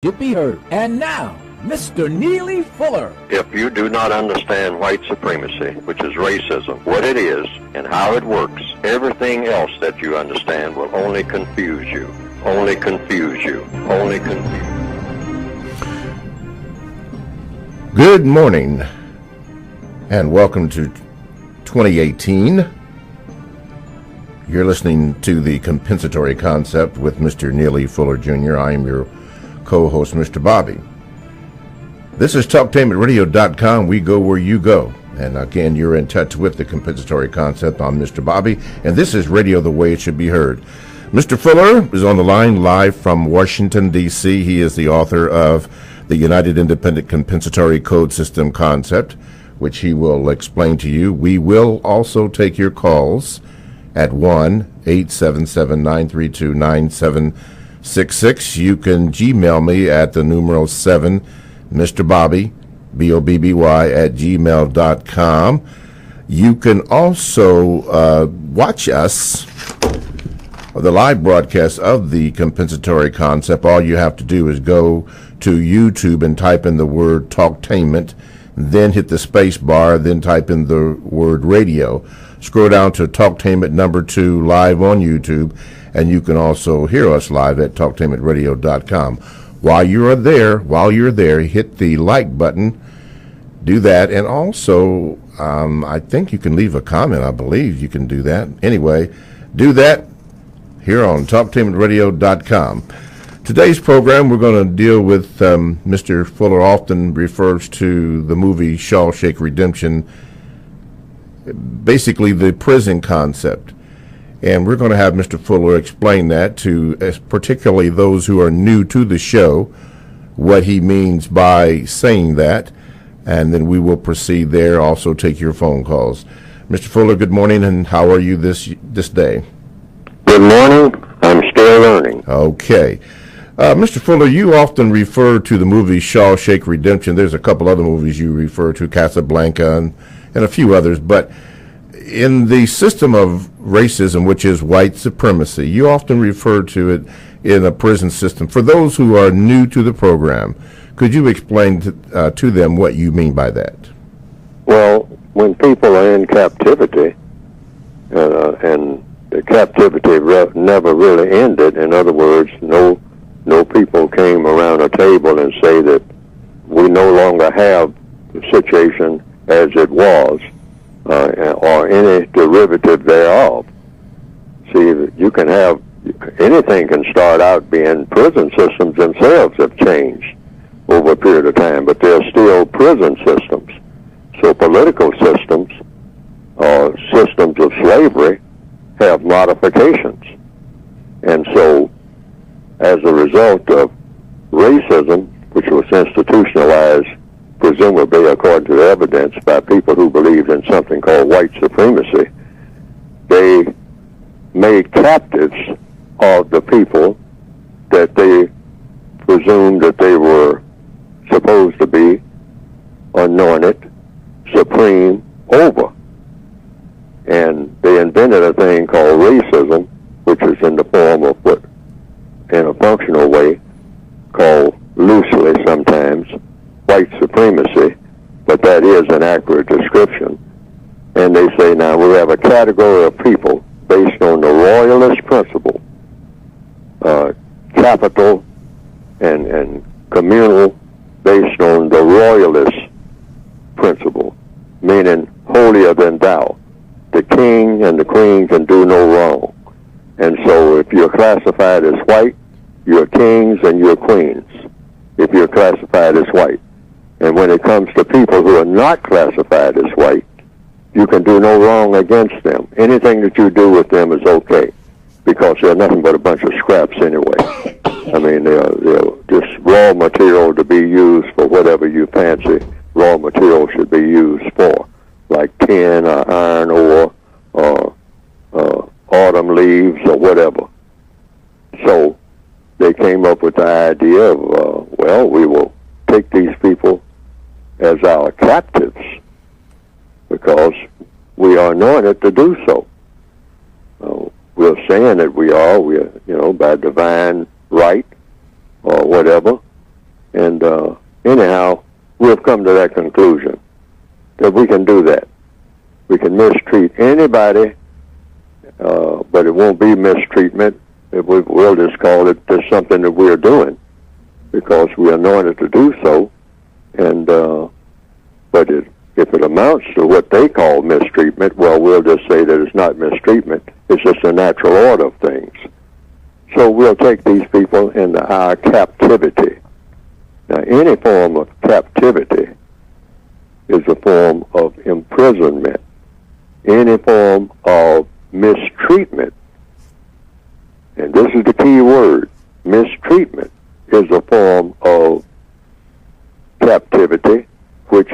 should be heard. And now, Mr. Neely Fuller. If you do not understand white supremacy, which is racism, what it is and how it works, everything else that you understand will only confuse you. Only confuse you. Only confuse you. Good morning, and welcome to 2018. You're listening to the Compensatory Concept with Mr. Neely Fuller Jr. I am your co-host, Mr. Bobby. This is TalkTainmentRadio.com. We go where you go. And again, you're in touch with the Compensatory Concept. I'm Mr. Bobby, and this is radio the way it should be heard. Mr. Fuller is on the line live from Washington, D.C. He is the author of the United Independent Compensatory Code System Concept, which he will explain to you. We will also take your calls at 1-877-932-9766. You can Gmail me at the numeral 7, Mr. Bobby, B-O-B-B-Y, at gmail.com. You can also watch us, the live broadcast of the Compensatory Concept. All you have to do is go to YouTube and type in the word Talktainment, then hit the space bar, then type in the word radio. Scroll down to Talktainment number 2 live on YouTube, and you can also hear us live at TalkTainmentRadio.com. While you're there, hit the like button, do that, and also I think you can leave a comment. I believe you can do that. Anyway, do that here on TalkTainmentRadio.com. Today's program, we're going to deal with Mr. Fuller often refers to the movie Shawshank Redemption, basically the prison concept. And we're going to have Mr. Fuller explain that to particularly those who are new to the show, what he means by saying that, and then we will proceed there, also take your phone calls. Mr. Fuller, good morning, and how are you this day? Good morning. I'm still learning. Okay. Mr. Fuller, you often refer to the movie Shawshank Redemption. There's a couple other movies you refer to, Casablanca and a few others, but in the system of racism, which is white supremacy, you often refer to it in a prison system. For those who are new to the program, could you explain to them what you mean by that? Well, when people are in captivity, and the captivity never really ended, in other words, no people came around a table and say that we no longer have the situation as it was, or any derivative thereof. See, you can have, anything can start out being, prison systems themselves have changed over a period of time, but they're still prison systems. So political systems, or systems of slavery, have modifications. And so, as a result of racism, which was institutionalized, presumably according to the evidence, by people who believed in something called white supremacy, they made captives of the people that they presumed that they were supposed to be anointed supreme over. And they invented a thing called racism, which is in the form of what, in a functional way, called loosely sometimes white supremacy, but that is an accurate description. And they say, now we have a category of people based on the royalist principle, capital and communal, based on the royalist principle, meaning holier than thou. The king and the queen can do no wrong. And so if you're classified as white, you're kings and you're queens, if you're classified as white. And when it comes to people who are not classified as white, you can do no wrong against them. Anything that you do with them is okay, because they're nothing but a bunch of scraps anyway. I mean, they're just raw material to be used for whatever you fancy raw material should be used for, like tin or iron ore or autumn leaves or whatever. So they came up with the idea of, we will take these people as our captives because we are anointed to do so. We're saying that we are, by divine right or whatever, And anyhow, we've come to that conclusion that we can do that. We can mistreat anybody, but it won't be mistreatment. We'll just call it just something that we're doing because we are anointed to do so. And but if it amounts to what they call mistreatment, well, we'll just say that it's not mistreatment. It's just a natural order of things. So we'll take these people into our captivity. Now, any form of captivity is a form of imprisonment. Any form of mistreatment, and this is the key word, mistreatment, is a form of captivity, which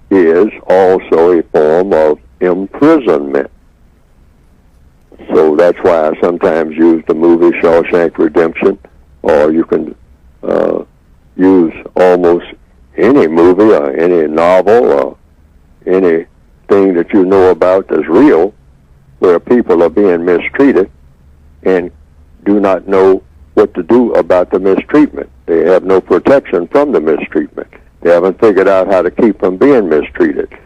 is also a form of imprisonment. So that's why I sometimes use the movie Shawshank Redemption, or you can use almost any movie or any novel or anything that you know about that's real, where people are being mistreated and do not know what to do about the mistreatment. They have no protection from the mistreatment. They haven't figured out how to keep from being mistreated.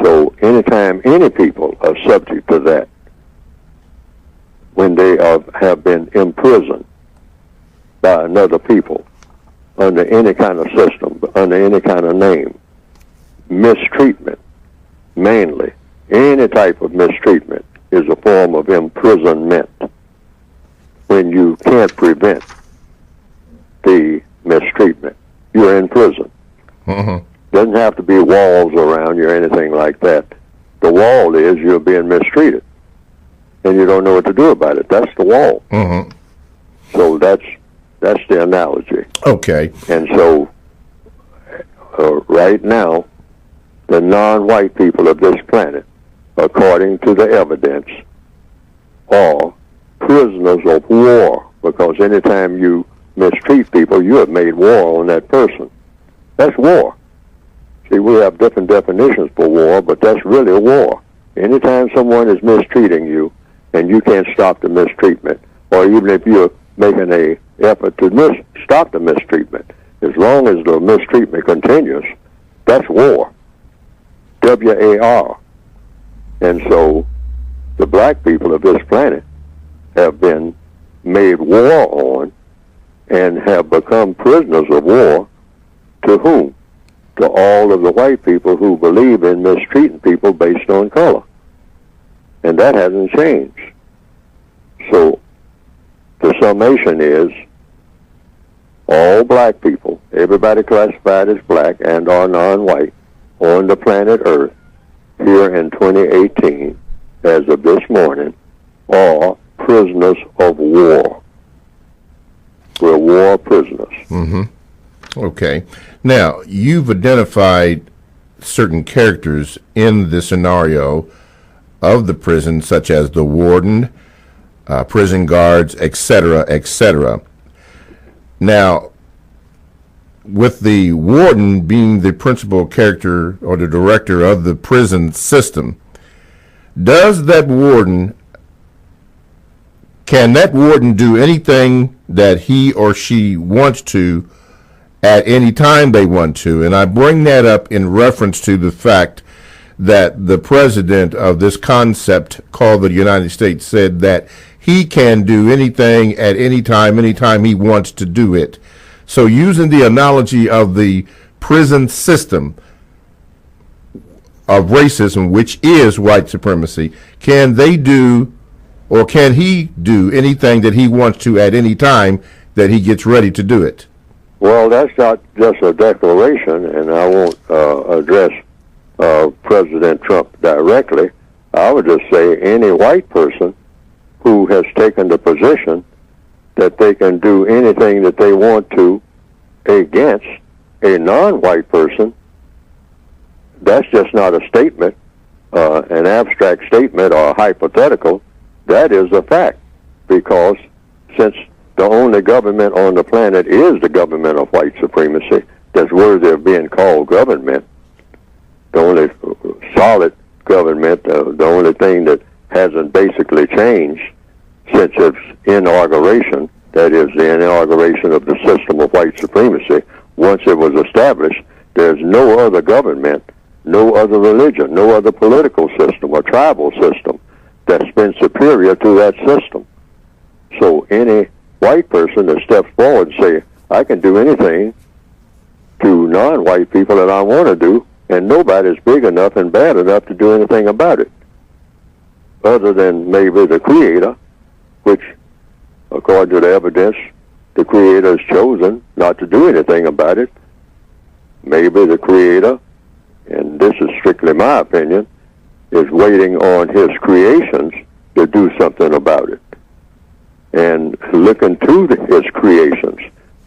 So anytime any people are subject to that, when they have been imprisoned by another people under any kind of system, under any kind of name, mistreatment, mainly, any type of mistreatment is a form of imprisonment when you can't prevent the mistreatment. You're in prison. Mm-hmm. Doesn't have to be walls around you or anything like that. The wall is you're being mistreated, and you don't know what to do about it. That's the wall. Mm-hmm. So that's the analogy. Okay. And so right now, the non-white people of this planet, according to the evidence, are prisoners of war, because anytime you mistreat people, you have made war on that person. That's war. See, we have different definitions for war, but that's really a war. Anytime someone is mistreating you and you can't stop the mistreatment, or even if you're making an effort to stop the mistreatment, as long as the mistreatment continues, that's war. W-A-R. And so the black people of this planet have been made war on and have become prisoners of war. To whom? To all of the white people who believe in mistreating people based on color. And that hasn't changed. So the summation is all black people, everybody classified as black and or non-white on the planet Earth here in 2018, as of this morning, are prisoners of war. We're war prisoners. Mm-hmm. Okay. Now, you've identified certain characters in the scenario of the prison, such as the warden, prison guards, etc., etc. Now, with the warden being the principal character or the director of the prison system, can that warden do anything that he or she wants to at any time they want to? And I bring that up in reference to the fact that the president of this concept called the United States said that he can do anything at any time he wants to do it. So using the analogy of the prison system of racism, which is white supremacy, can they do, or can he do anything that he wants to at any time that he gets ready to do it? Well, that's not just a declaration, and I won't address President Trump directly. I would just say any white person who has taken the position that they can do anything that they want to against a non-white person, that's just not a statement, an abstract statement or a hypothetical. That is a fact, because since the only government on the planet is the government of white supremacy that's worthy of being called government, the only solid government, the only thing that hasn't basically changed since its inauguration that is the inauguration of the system of white supremacy, once it was established, there's no other government, no other religion, no other political system or tribal system that's been superior to that system. So any white person that steps forward and say, I can do anything to non-white people that I want to do, and nobody's big enough and bad enough to do anything about it, other than maybe the Creator, which, according to the evidence, the Creator has chosen not to do anything about it. Maybe the Creator, and this is strictly my opinion, is waiting on his creations to do something about it. And looking to his creations,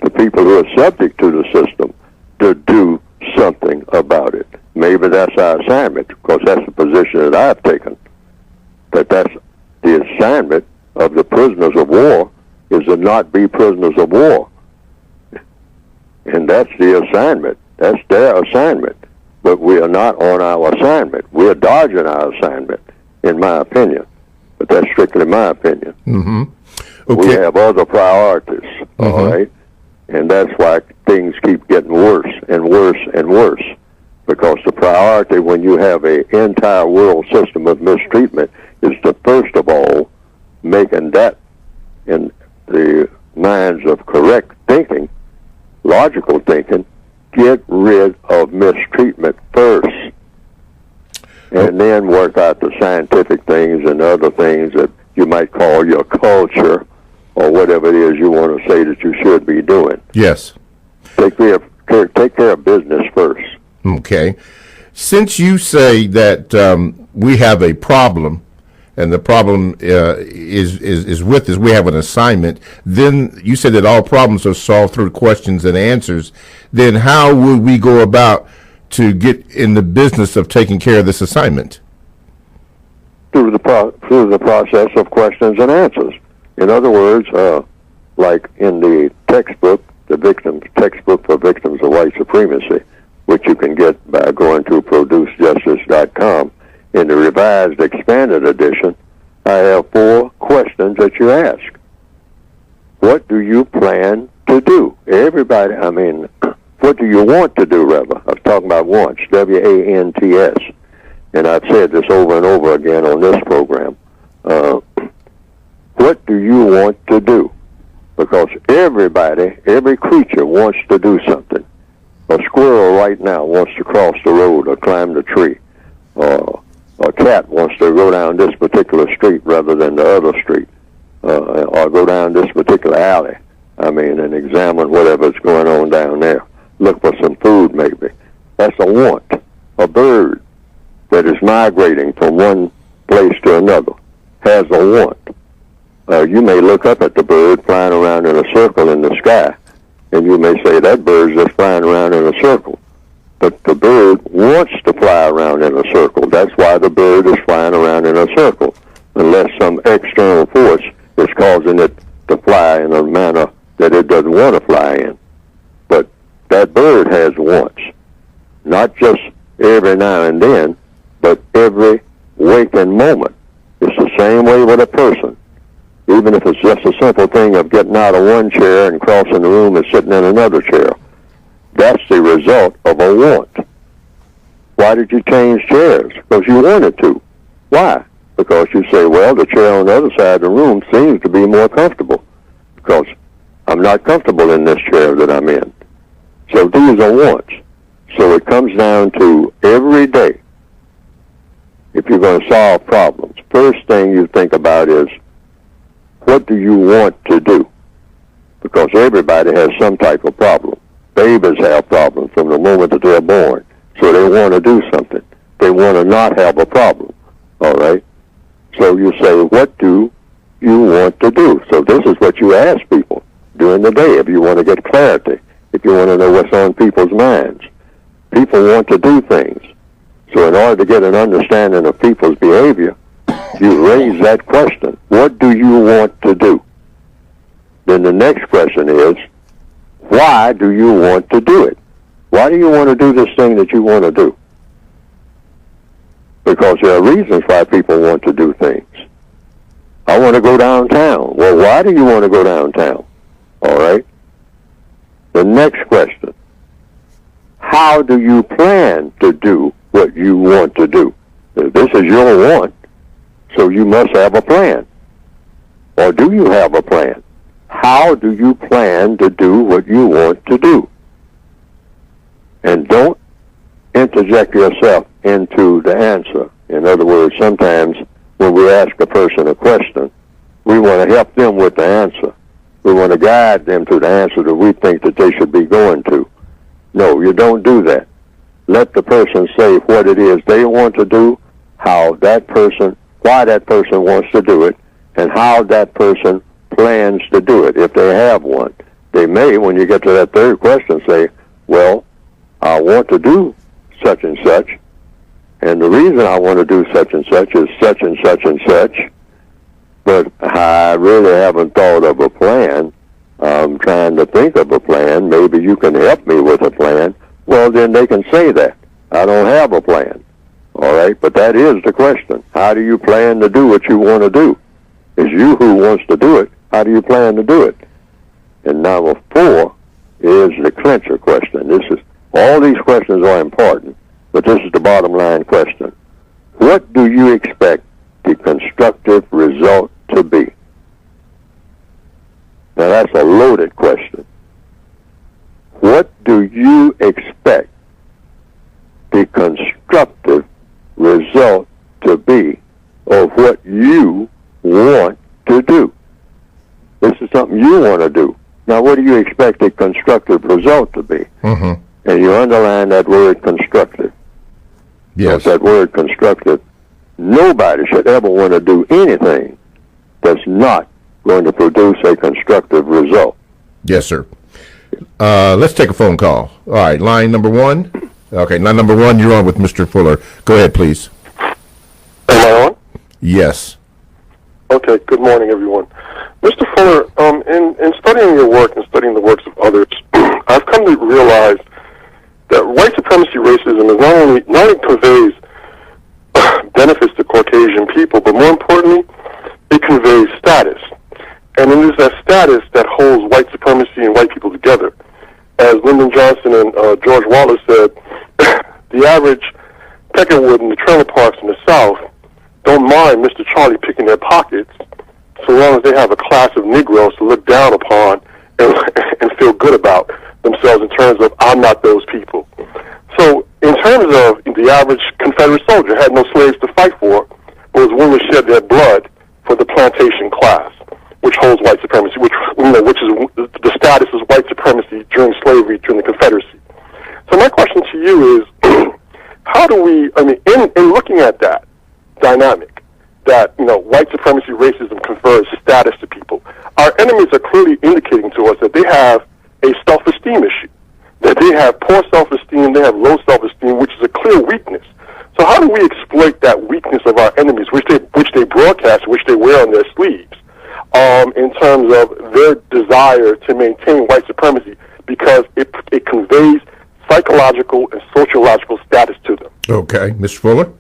the people who are subject to the system, to do something about it. Maybe that's our assignment, because that's the position that I've taken, that that's the assignment of the prisoners of war, is to not be prisoners of war. And that's the assignment. That's their assignment. But we are not on our assignment. We are dodging our assignment, in my opinion. But that's strictly my opinion. Mm-hmm. Okay. We have other priorities, all right? And that's why things keep getting worse and worse and worse. Because the priority when you have an entire world system of mistreatment is to, first of all, making that in the minds of correct thinking, logical thinking, get rid of mistreatment first, and then work out the scientific things and other things that you might call your culture or whatever it is you want to say that you should be doing. Yes. Take care of business first. Okay. Since you say that we have a problem, and the problem is with us, we have an assignment, then you said that all problems are solved through questions and answers. Then how would we go about to get in the business of taking care of this assignment? Through the process of questions and answers. In other words, like in the textbook, the textbook for victims of white supremacy, which you can get by going to producejustice.com, in the revised expanded edition, I have 4 questions that you ask. What do you plan to do? Everybody, what do you want to do, rather? I was talking about wants, W-A-N-T-S. And I've said this over and over again on this program. What do you want to do? Because everybody, every creature wants to do something. A squirrel right now wants to cross the road or climb the tree. A cat wants to go down this particular street rather than the other street. Or go down this particular alley, and examine whatever's going on down there. Look for some food, maybe. That's a want. A bird that is migrating from one place to another has a want. You may look up at the bird flying around in a circle in the sky, and you may say, that bird's just flying around in a circle. But the bird wants to fly around in a circle. That's why the bird is flying around in a circle, unless some external force is causing it to fly in a manner that it doesn't want to fly in. But that bird has wants, not just every now and then, but every waking moment. It's the same way with a person. Even if it's just a simple thing of getting out of one chair and crossing the room and sitting in another chair. That's the result of a want. Why did you change chairs? Because you wanted to. Why? Because you say, well, the chair on the other side of the room seems to be more comfortable. Because I'm not comfortable in this chair that I'm in. So these are wants. So it comes down to every day, if you're going to solve problems, first thing you think about is, what do you want to do? Because everybody has some type of problem. Babies have problems from the moment that they're born. So they want to do something. They want to not have a problem. All right? So you say, what do you want to do? So this is what you ask people during the day if you want to get clarity, if you want to know what's on people's minds. People want to do things. So in order to get an understanding of people's behavior, you raise that question. What do you want to do? Then the next question is, why do you want to do it? Why do you want to do this thing that you want to do? Because there are reasons why people want to do things. I want to go downtown. Well, why do you want to go downtown? All right? The next question, how do you plan to do what you want to do? This is your want, so you must have a plan. Or do you have a plan? How do you plan to do what you want to do? And don't interject yourself into the answer. In other words, sometimes when we ask a person a question, we want to help them with the answer. We want to guide them to the answer that we think that they should be going to. No, you don't do that. Let the person say what it is they want to do, how that person, why that person wants to do it, and how that person plans to do it, if they have one. They may, when you get to that third question, say, well, I want to do such and such, and the reason I want to do such and such is such and such and such, but I really haven't thought of a plan. I'm trying to think of a plan. Maybe you can help me with a plan. Well, then they can say that. I don't have a plan. All right? But that is the question. How do you plan to do what you want to do? It's you who wants to do it. How do you plan to do it? And number 4 is the clincher question. All these questions are important, but this is the bottom line question. What do you expect the constructive result to be? Now that's a loaded question. What do you expect the constructive result to be of what you want to do? This is something you want to do. Now what do you expect the constructive result to be? Mm-hmm. And you underline that word constructive. Yes. That word constructive, nobody should ever want to do anything that's not going to produce a constructive result. Yes, sir. Let's take a phone call. All right, line number 1. Okay, line number 1, you're on with Mr. Fuller. Go ahead, please. Am I on? Yes. Okay, good morning, everyone. Mr. Fuller, in studying your work and studying the works of others, I've come to realize that white supremacy racism is not only conveys benefits to Caucasian people, but more importantly, it conveys status. And it is that status that holds white supremacy and white people together. As Lyndon Johnson and George Wallace said, the average peckerwood in the trailer parks in the South don't mind Mr. Charlie picking their pockets so long as they have a class of Negroes to look down upon and feel good about themselves in terms of, I'm not those people. So in terms of the average Confederate soldier had no slaves to fight for, but was willing to shed their blood for the plantation class, which holds white supremacy, which is the status is white supremacy during slavery, during the Confederacy. So my question to you is, how do we, in looking at that dynamic, that, white supremacy racism confers status to people, our enemies are clearly indicating to us that they have a self-esteem issue, that they have poor self-esteem, they have low self-esteem, which is a clear weakness. So how do we exploit that weakness of our enemies, which they broadcast, which they wear on their sleeves, in terms of their desire to maintain white supremacy, because it conveys psychological and sociological status to them? Okay, Mr. Fuller?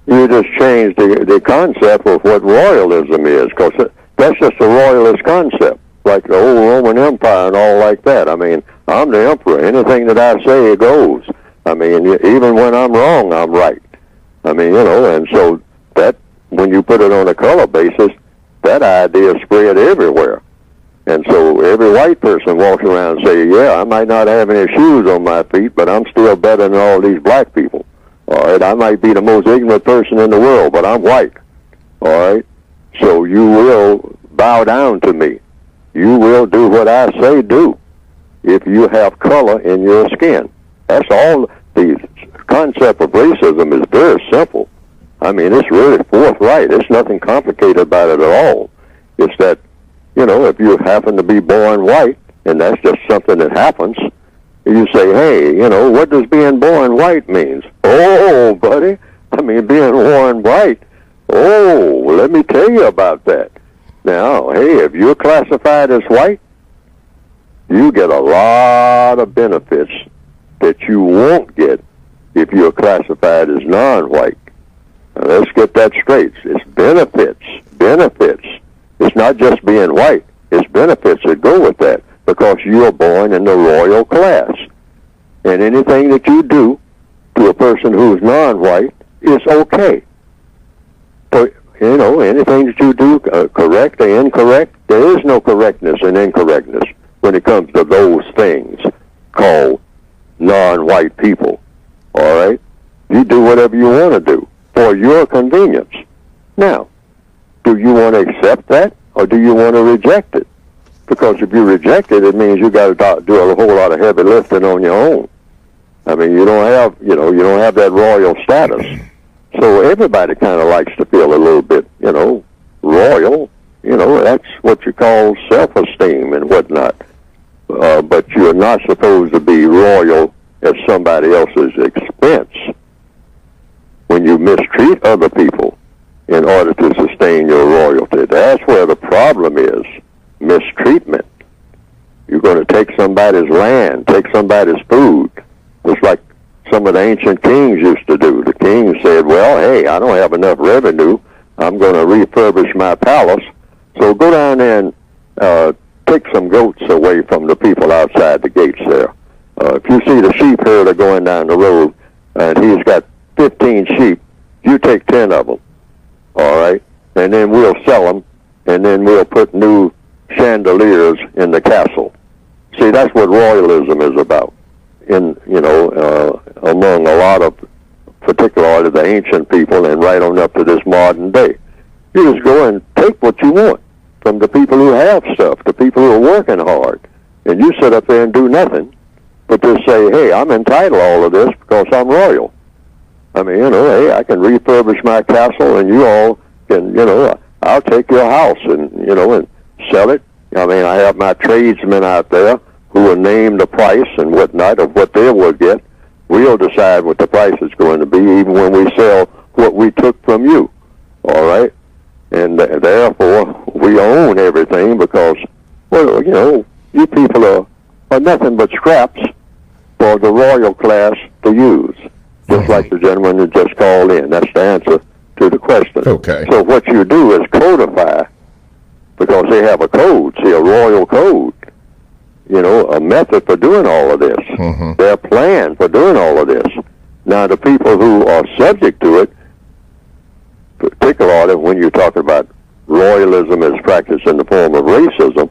You just changed the concept of what royalism is, because that's just a royalist concept, like the old Roman Empire and all like that. I'm the emperor. Anything that I say, it goes. Even when I'm wrong, I'm right. And so that, when you put it on a color basis, that idea spread everywhere. And so every white person walks around and say, yeah, I might not have any shoes on my feet, but I'm still better than all these black people. All right, I might be the most ignorant person in the world, but I'm white. All right, so you will bow down to me. You will do what I say do if you have color in your skin. That's all. The concept of racism is very simple. It's really forthright. There's nothing complicated about it at all. It's that, if you happen to be born white, and that's just something that happens, you say, hey, what does being born white means? Oh, buddy, being born white, oh, let me tell you about that. Now, hey, if you're classified as white, you get a lot of benefits that you won't get if you're classified as non-white. Now, let's get that straight. It's benefits. It's not just being white. It's benefits that go with that because you are born in the royal class. And anything that you do to a person who's non-white is okay. So, you know, anything that you do, correct or incorrect, there is no correctness and incorrectness when it comes to those things called non-white people. All right? You do whatever you want to do for your convenience. Now, do you want to accept that or do you want to reject it? Because if you reject it, it means you got to do a whole lot of heavy lifting on your own. I mean, you don't have that royal status. So everybody kind of likes to feel a little bit, royal. That's what you call self-esteem and whatnot. But you're not supposed to be royal at somebody else's expense when you mistreat other people in order to sustain your royalty. That's where the problem is, mistreatment. You're going to take somebody's land, take somebody's food, just like some of the ancient kings used to do. The king said, well, hey, I don't have enough revenue. I'm going to refurbish my palace. So go down there and take some goats away from the people outside the gates there. If you see the sheep herder going down the road and he's got 15 sheep, you take 10 of them, all right? And then we'll sell them, and then we'll put new chandeliers in the castle. See, that's what royalism is about. Among a lot of, particularly the ancient people and right on up to this modern day. You just go and take what you want from the people who have stuff, the people who are working hard. And you sit up there and do nothing, but just say, hey, I'm entitled to all of this because I'm royal. I mean, hey, I can refurbish my castle and you all can, I'll take your house and, and sell it. I mean, I have my tradesmen out there who will name the price and whatnot of what they will get. We'll decide what the price is going to be even when we sell what we took from you, all right? And therefore, we own everything because, well, you people are nothing but scraps for the royal class to use, just like the gentleman who just called in. That's the answer to the question. Okay. So what you do is codify, because they have a code, a royal code, a method for doing all of this, their plan for doing all of this. Now, the people who are subject to it, particularly when you're talking about royalism as practiced in the form of racism,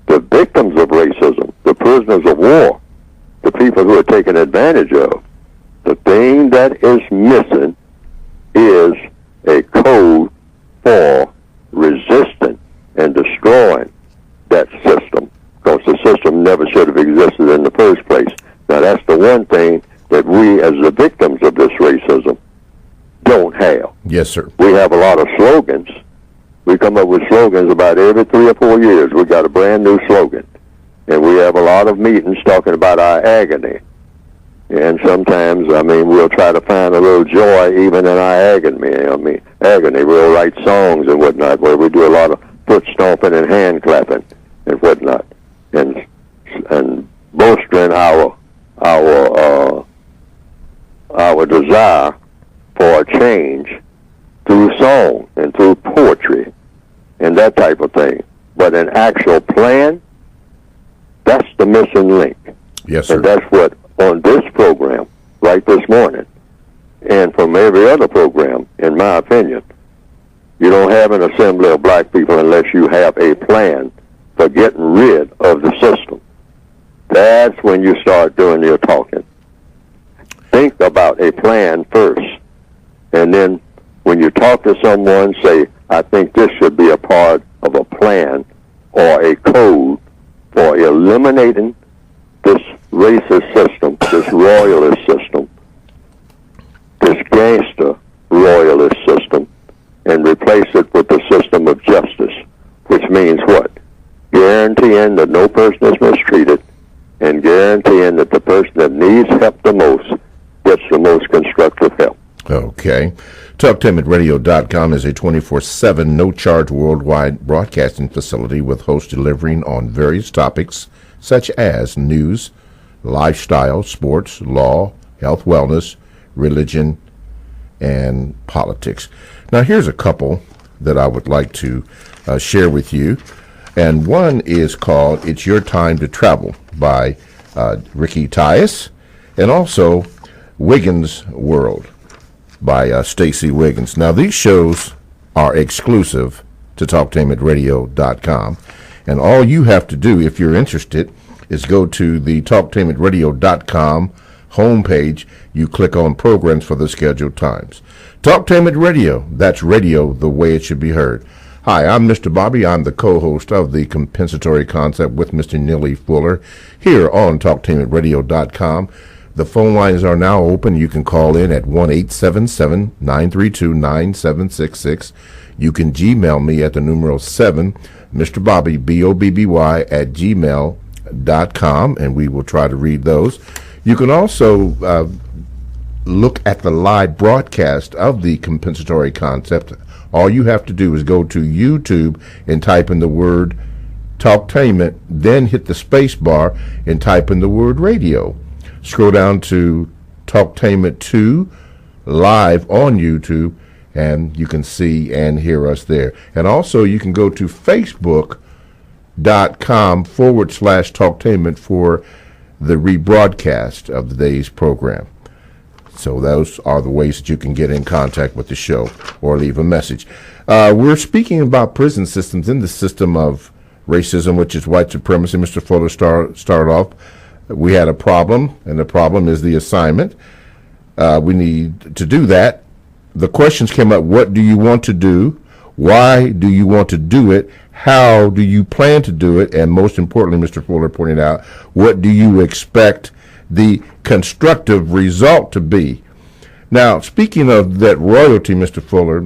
the victims of racism, the prisoners of war, the people who are taken advantage of, the thing that is missing is a code for resisting and destroying that system, because the system never should have existed in the first place. Now, that's the one thing that we, as the victims of this racism, don't have. Yes, sir. We have a lot of slogans. We come up with slogans about every 3 or 4 years. We got a brand new slogan. And we have a lot of meetings talking about our agony. And sometimes, we'll try to find a little joy even in our agony. We'll write songs and whatnot where we do a lot of foot stomping and hand clapping and whatnot, and bolstering our desire for a change through song and through poetry and that type of thing. But an actual plan, that's the missing link. Yes, sir. And that's what, on this program, right this morning, and from every other program, in my opinion, you don't have an assembly of black people unless you have a plan for getting rid of the system. That's when you start doing your talking. Think about a plan first. And then when you talk to someone, say, I think this should be a part of a plan or a code for eliminating this racist system, this royalist system, this gangster royalist system, and replace it with the system of justice, which means what? Guaranteeing that no person is mistreated and guaranteeing that the person that needs help the most gets the most constructive help. Okay. TalkTimidRadio.com is a 24/7, no-charge worldwide broadcasting facility with hosts delivering on various topics such as news, lifestyle, sports, law, health, wellness, religion, and politics. Now, here's a couple that I would like to share with you. And one is called It's Your Time to Travel by Ricky Tias, and also Wiggins World by Stacey Wiggins. Now, these shows are exclusive to TalkTainmentRadio.com, and all you have to do, if you're interested, is go to the TalkTainmentRadio.com homepage. You click on programs for the scheduled times. Talktainment Radio, that's radio the way it should be heard. Hi, I'm Mr. Bobby. I'm the co-host of the Compensatory Concept with Mr. Neely Fuller here on TalkTainmentRadio.com. The phone lines are now open. You can call in at 1-877-932-9766. You can Gmail me at the numeral 7, Mr. Bobby, B-O-B-B-Y, at gmail.com, and we will try to read those. You can also look at the live broadcast of the Compensatory Concept. All you have to do is go to YouTube and type in the word Talktainment, then hit the space bar and type in the word radio. Scroll down to Talktainment 2 live on YouTube, and you can see and hear us there. And also you can go to Facebook.com/Talktainment for the rebroadcast of the day's program. So those are the ways that you can get in contact with the show or leave a message. We're speaking about prison systems in the system of racism, which is white supremacy. Mr. Fuller started off. We had a problem, and the problem is the assignment. We need to do that. The questions came up: what do you want to do? Why do you want to do it? How do you plan to do it? And most importantly, Mr. Fuller pointed out, what do you expect the constructive result to be? Now, speaking of that royalty, Mr. Fuller,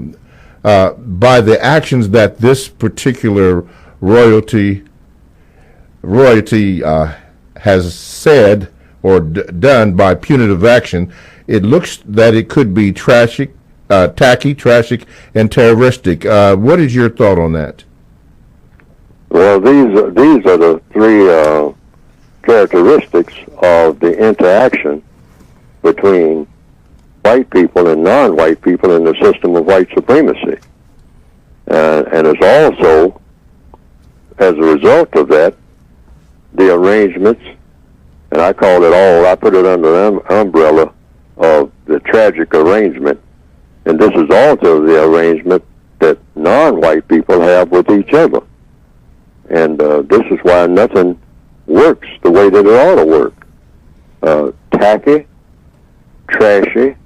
by the actions that this particular royalty has said or done by punitive action, it looks that it could be tacky, tragic, and terroristic. What is your thought on that? Well, these are the three characteristics of the interaction between white people and non-white people in the system of white supremacy. And it's also, as a result of that, the arrangements, and I put it under the umbrella of the tragic arrangement, and this is also the arrangement that non-white people have with each other. And this is why nothing works the way that it ought to work. Tacky, trashy,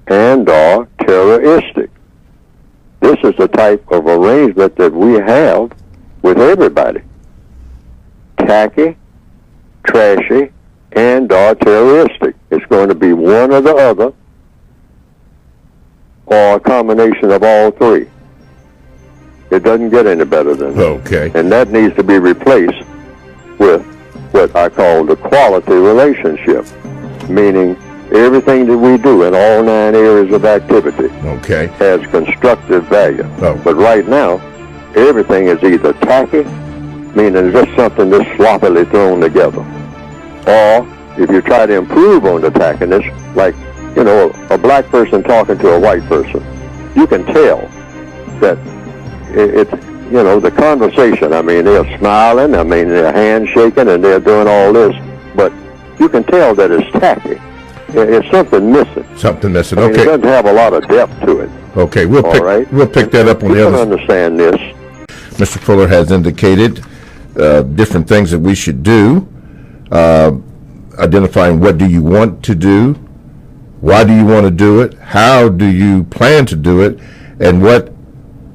and or terroristic. This is the type of arrangement that we have with everybody. Tacky, trashy, and or terroristic. It's going to be one or the other, or a combination of all three. It doesn't get any better than that. Okay. And that needs to be replaced with what I call the quality relationship, meaning everything that we do in all 9 areas of activity has constructive value. Oh. But right now, everything is either tacky, meaning just something that's sloppily thrown together, or if you try to improve on the tackiness, like, a black person talking to a white person, you can tell that it's, the conversation, they're smiling, they're handshaking, and they're doing all this, but you can tell that it's tacky. It's something missing. Something missing, It okay. doesn't have a lot of depth to it. Okay, we'll pick that up on the You other. can understand this. Mr. Fuller has indicated different things that we should do, identifying what do you want to do, why do you want to do it, how do you plan to do it, and what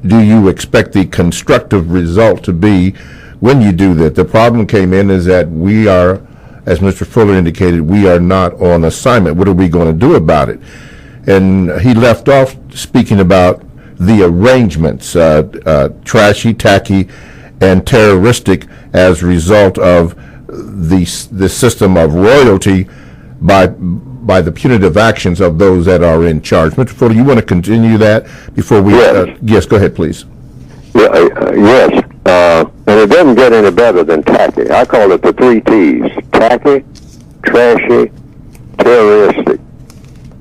do you expect the constructive result to be when you do that. The problem came in is that we are, as Mr. Fuller indicated, we are not on assignment. What are we going to do about it? And he left off speaking about the arrangements, trashy, tacky, and terroristic as a result of the system of royalty by the punitive actions of those that are in charge. Mr. Fuller, you want to continue that before we... Yes. Yes, go ahead, please. Yes. And it doesn't get any better than tacky. I call it the 3 T's. Tacky, trashy, terroristic.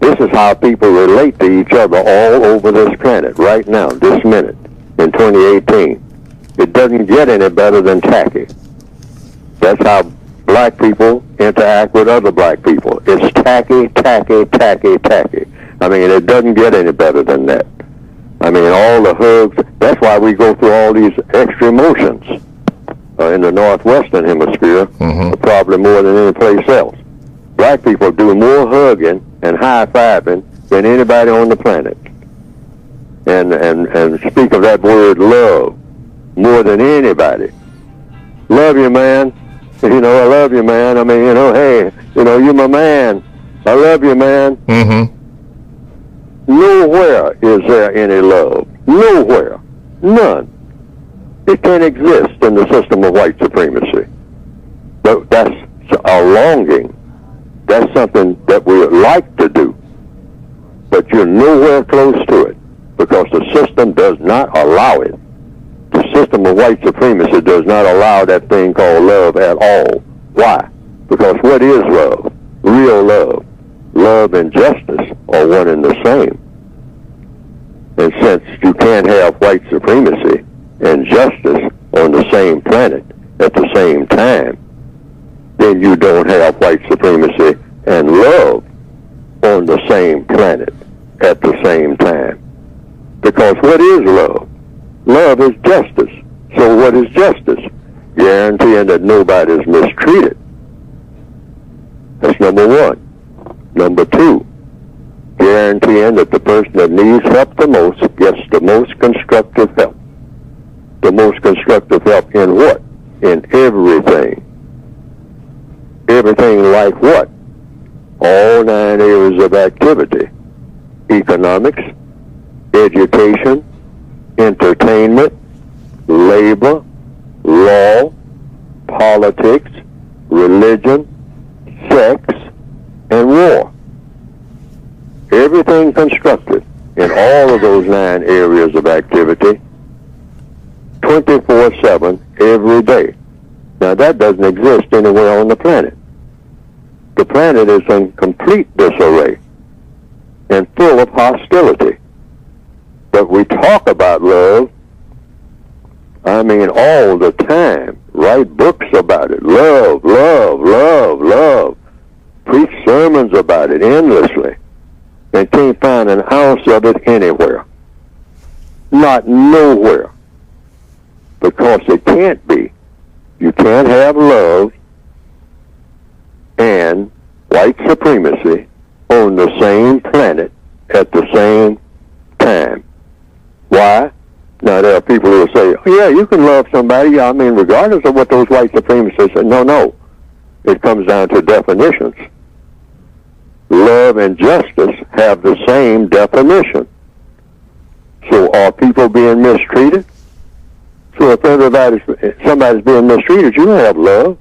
This is how people relate to each other all over this planet right now, this minute, in 2018. It doesn't get any better than tacky. That's how black people interact with other black people. It's tacky, tacky, tacky, tacky. I mean, it doesn't get any better than that. I mean, all the hugs, that's why we go through all these extra emotions in the Northwestern Hemisphere, probably more than any place else. Black people do more hugging and high-fiving than anybody on the planet. And speak of that word love more than anybody. Love you, man. You know, I love you, man. I mean, you know, hey, you know, you're my man. I love you, man. Nowhere is there any love. Nowhere. None. It can't exist in the system of white supremacy. But that's a longing. That's something that we would like to do. But you're nowhere close to it because the system does not allow it. The system of white supremacy does not allow that thing called love at all. Why? Because what is love? Real love. Love and justice are one and the same. And since you can't have white supremacy and justice on the same planet at the same time, then you don't have white supremacy and love on the same planet at the same time. Because what is love? Love is justice. So what is justice? Guaranteeing that nobody is mistreated. That's number one. Number two, guaranteeing that the person that needs help the most gets the most constructive help. The most constructive help in what? In everything. Everything like what? All 9 areas of activity. Economics, education, entertainment, labor, law, politics, religion, sex, and war. Everything constructed in all of those 9 areas of activity 24/7 every day. Now that doesn't exist anywhere on the planet. The planet is in complete disarray and full of hostility. But we talk about love, I mean all the time. Write books about it. Love, love, love, love. Preach sermons about it endlessly. And can't find an ounce of it anywhere. Not nowhere. Because it can't be. You can't have love and white supremacy on the same planet at the same time. Why? Now, there are people who will say, oh, yeah, you can love somebody. I mean, regardless of what those white supremacists say. No. It comes down to definitions. Love and justice have the same definition. So are people being mistreated? So if somebody's being mistreated, you don't have love.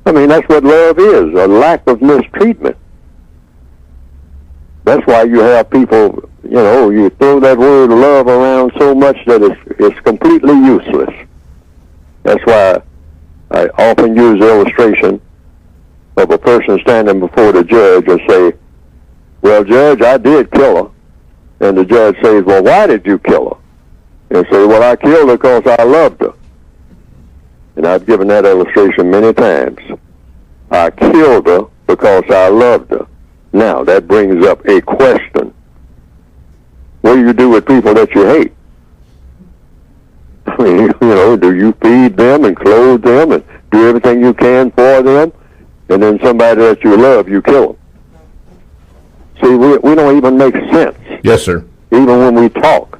I mean, that's what love is, a lack of mistreatment. That's why you have people, you know, you throw that word love around so much that it's completely useless. That's why I often use the illustration of a person standing before the judge and say, well, Judge, I did kill her. And the judge says, well, why did you kill her? And say, well, I killed her because I loved her. And I've given that illustration many times. I killed her because I loved her. Now, that brings up a question. What do you do with people that you hate? I mean, you know, do you feed them and clothe them and do everything you can for them? And then somebody that you love, you kill them. See, we don't even make sense. Yes, sir. Even when we talk.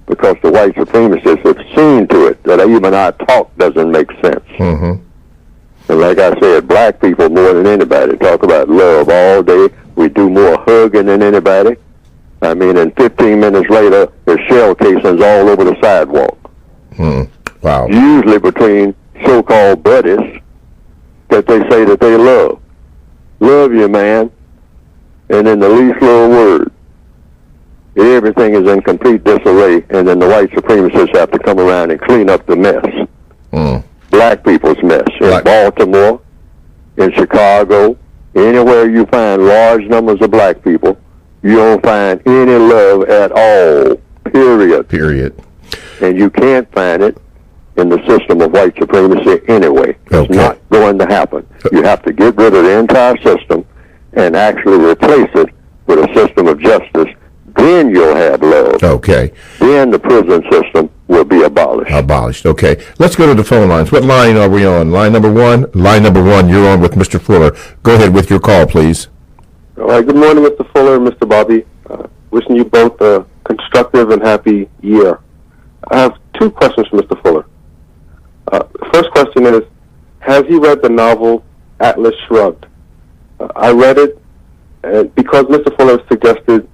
Because the white supremacists have seen to it that even our talk doesn't make sense. And like I said, black people more than anybody talk about love all day. We do more hugging than anybody. I mean, and 15 minutes later, there's shell casings all over the sidewalk. Wow. Usually between so-called buddies that they say that they love. Love you, man. And in the least little word, everything is in complete disarray, and then the white supremacists have to come around and clean up the mess. Black people's mess. In Baltimore, in Chicago, anywhere you find large numbers of black people, you don't find any love at all. Period. Period. And you can't find it in the system of white supremacy anyway. It's Okay. not going to happen. You have to get rid of the entire system and actually replace it with a system of justice. Then you'll have love. Okay. Then the prison system will be abolished. Abolished. Okay. Let's go to the phone lines. What line are we on? Line number one? Line number one, you're on with Mr. Fuller. Go ahead with your call, please. All right. Good morning, Mr. Fuller and Mr. Bobby. Wishing you both a constructive and happy year. I have two questions for Mr. Fuller. The first question is, has he read the novel Atlas Shrugged? I read it because Mr. Fuller suggested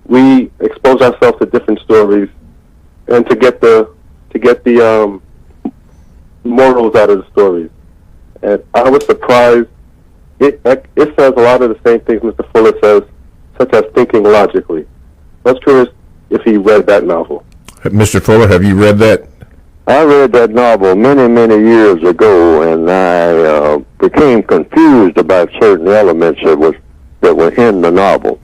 we expose ourselves to different stories and to get the morals out of the stories. And I was surprised. It says a lot of the same things Mr. Fuller says, such as thinking logically. I was curious if he read that novel. Mr. Fuller, have you read that? I read that novel many, many years ago, and I became confused about certain elements that were in the novel.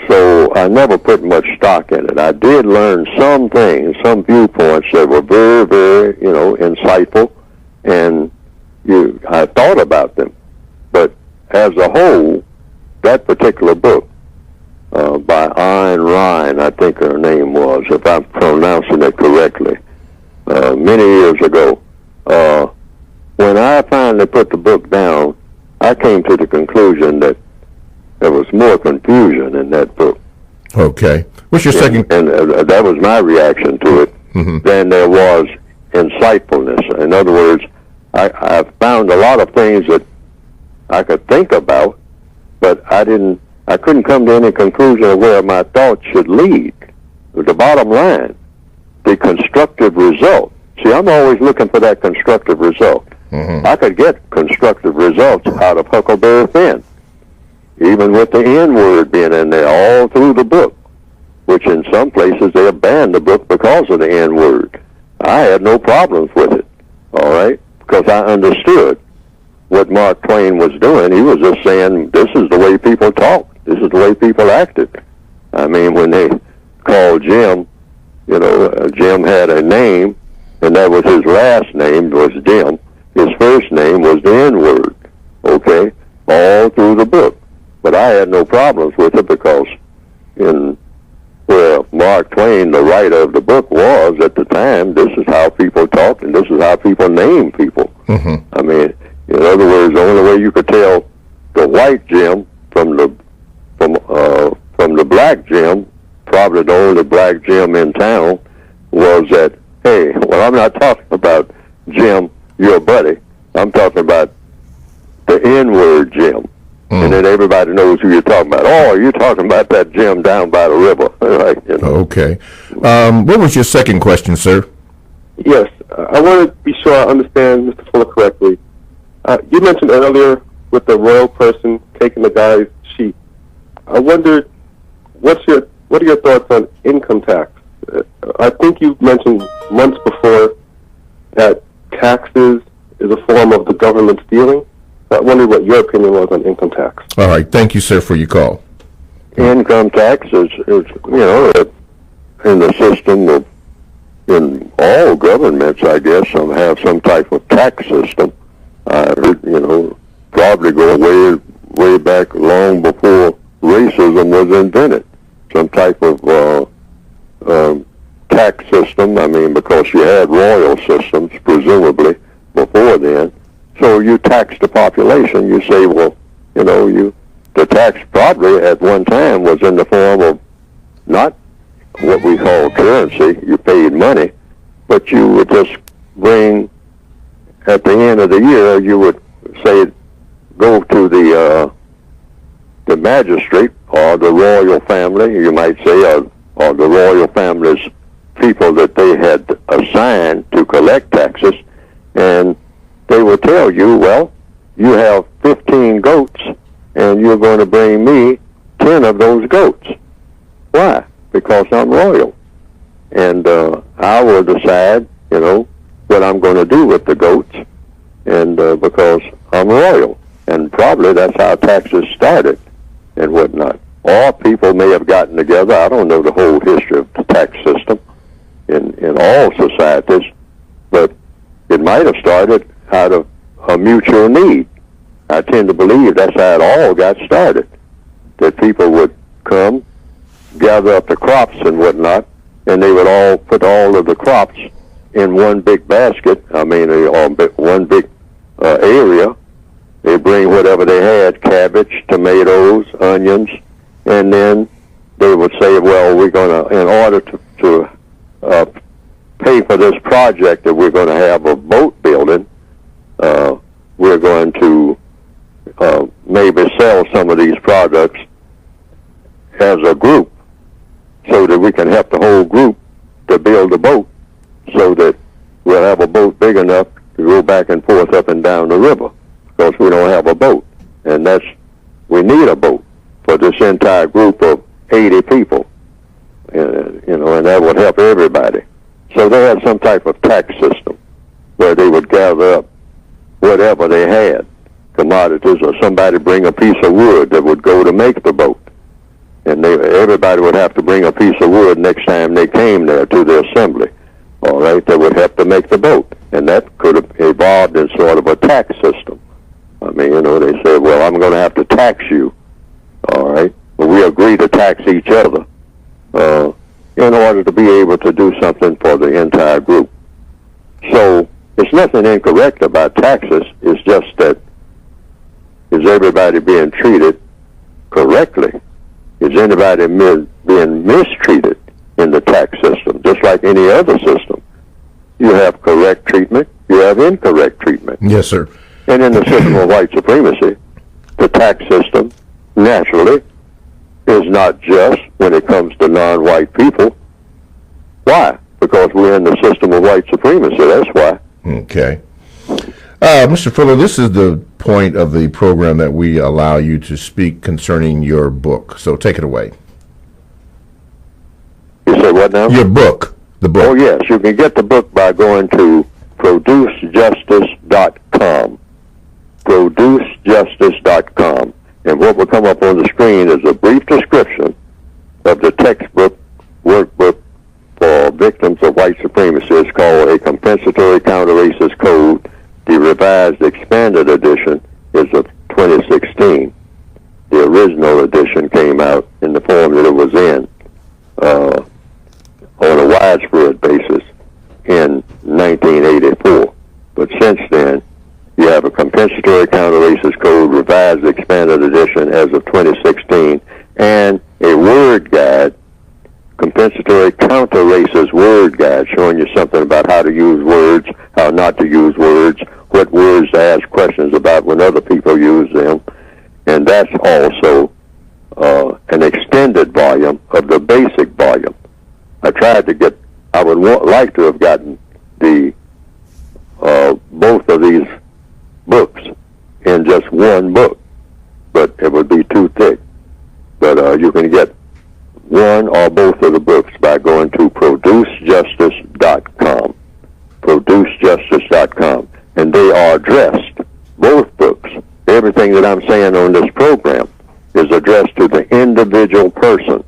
So I never put much stock in it. I did learn some things, some viewpoints that were very, very, insightful, and I thought about them. But as a whole, that particular book, by Ayn Rand, I think her name was, if I'm pronouncing it correctly, many years ago. When I finally put the book down, I came to the conclusion that there was more confusion in that book. Okay. What's your second? And that was my reaction to it, than there was insightfulness. In other words, I found a lot of things that I could think about, but I couldn't come to any conclusion of where my thoughts should lead. The bottom line, the constructive result. See, I'm always looking for that constructive result. I could get constructive results out of Huckleberry Finn, even with the N-word being in there all through the book, which in some places they have banned the book because of the N-word. I had no problems with it, all right, because I understood what Mark Twain was doing. He was just saying, this is the way people talk. This is the way people acted. I mean, when they called Jim, Jim had a name, and that was his last name, was Jim. His first name was the N-word, okay, all through the book. But I had no problems with it because where Mark Twain, the writer of the book, was at the time, this is how people talk and this is how people name people. I mean, in other words, the only way you could tell the white Jim from the black Jim, probably the only black Jim in town, was that, hey, well, I'm not talking about Jim, your buddy. I'm talking about the N-word Jim. And then everybody knows who you're talking about. Oh, you're talking about that Jim down by the river. Right, Okay. What was your second question, sir? Yes, I want to be sure I understand Mr. Fuller correctly. You mentioned earlier with the royal person taking the guy's sheep. I wondered, what are your thoughts on income tax? I think you mentioned months before that taxes is a form of the government stealing. I wondered what your opinion was on income tax. All right. Thank you, sir, for your call. Income tax is in the system of, in all governments, I guess, some have some type of tax system. Probably go way back long before racism was invented. Some type of tax system. I mean, because you had royal systems, presumably, before then. So you tax the population. You say, well, the tax probably at one time was in the form of not what we call currency. You paid money, but you would just bring, at the end of the year, you would say, go to the magistrate or the royal family, you might say, or the royal family's people that they had assigned to collect taxes, and they will tell you, well, you have 15 goats, and you're going to bring me 10 of those goats. Why? Because I'm royal. And I will decide, what I'm going to do with the goats, and because I'm royal. And probably that's how taxes started and whatnot. Or people may have gotten together. I don't know the whole history of the tax system. in all societies, but it might have started out of a mutual need. I tend to believe that's how it all got started, that people would come, gather up the crops and whatnot, and they would all put all of the crops in one big basket, one big area. They bring whatever they had, cabbage, tomatoes, onions, and then they would say, well, we're going to, in order to pay for this project that we're going to have a boat building, we're going to maybe sell some of these products as a group so that we can help the whole group to build a boat so that we'll have a boat big enough to go back and forth up and down the river, because we don't have a boat. And we need a boat for this entire group of 80 people, and that would help everybody. So they had some type of tax system where they would gather up whatever they had, commodities, or somebody bring a piece of wood that would go to make the boat. And everybody would have to bring a piece of wood next time they came there to the assembly, all right, that would have to make the boat. And that could have evolved in sort of a tax system. I mean, they said, well, I'm going to have to tax you, all right? But we agree to tax each other in order to be able to do something for the entire group. So there's nothing incorrect about taxes. It's just that, is everybody being treated correctly? Is anybody being mistreated in the tax system? Just like any other system. You have correct treatment, you have incorrect treatment. Yes, sir. And in the system of white supremacy, the tax system, naturally, is not just when it comes to non-white people. Why? Because we're in the system of white supremacy, that's why. Okay. Mr. Fuller, this is the point of the program that we allow you to speak concerning your book. So take it away. You say what now? Your book. The book. Oh, yes. You can get the book by going to producejustice.com. Producejustice.com. And what will come up on the screen is a brief description of the textbook, workbook for victims of white supremacy. It's called A Compensatory Counter-Racist Code. The revised expanded edition is of 2016. The original edition came out in the form that it was in on a widespread basis in 1984. But since then, you have a Compensatory Counter-Racist Code revised expanded edition as of 2016 and a word guide, Compensatory Counter-Racist Word Guide, showing you something about how to use words, how not to use words, what words to ask questions about when other people use them. And that's also an extended volume of the basic volume. I would like to have gotten both of these books in just one book, but it would be too thick. But you can get one or both of the books by going to producejustice.com. Producejustice.com. And they are addressed, both books. Everything that I'm saying on this program is addressed to the individual person.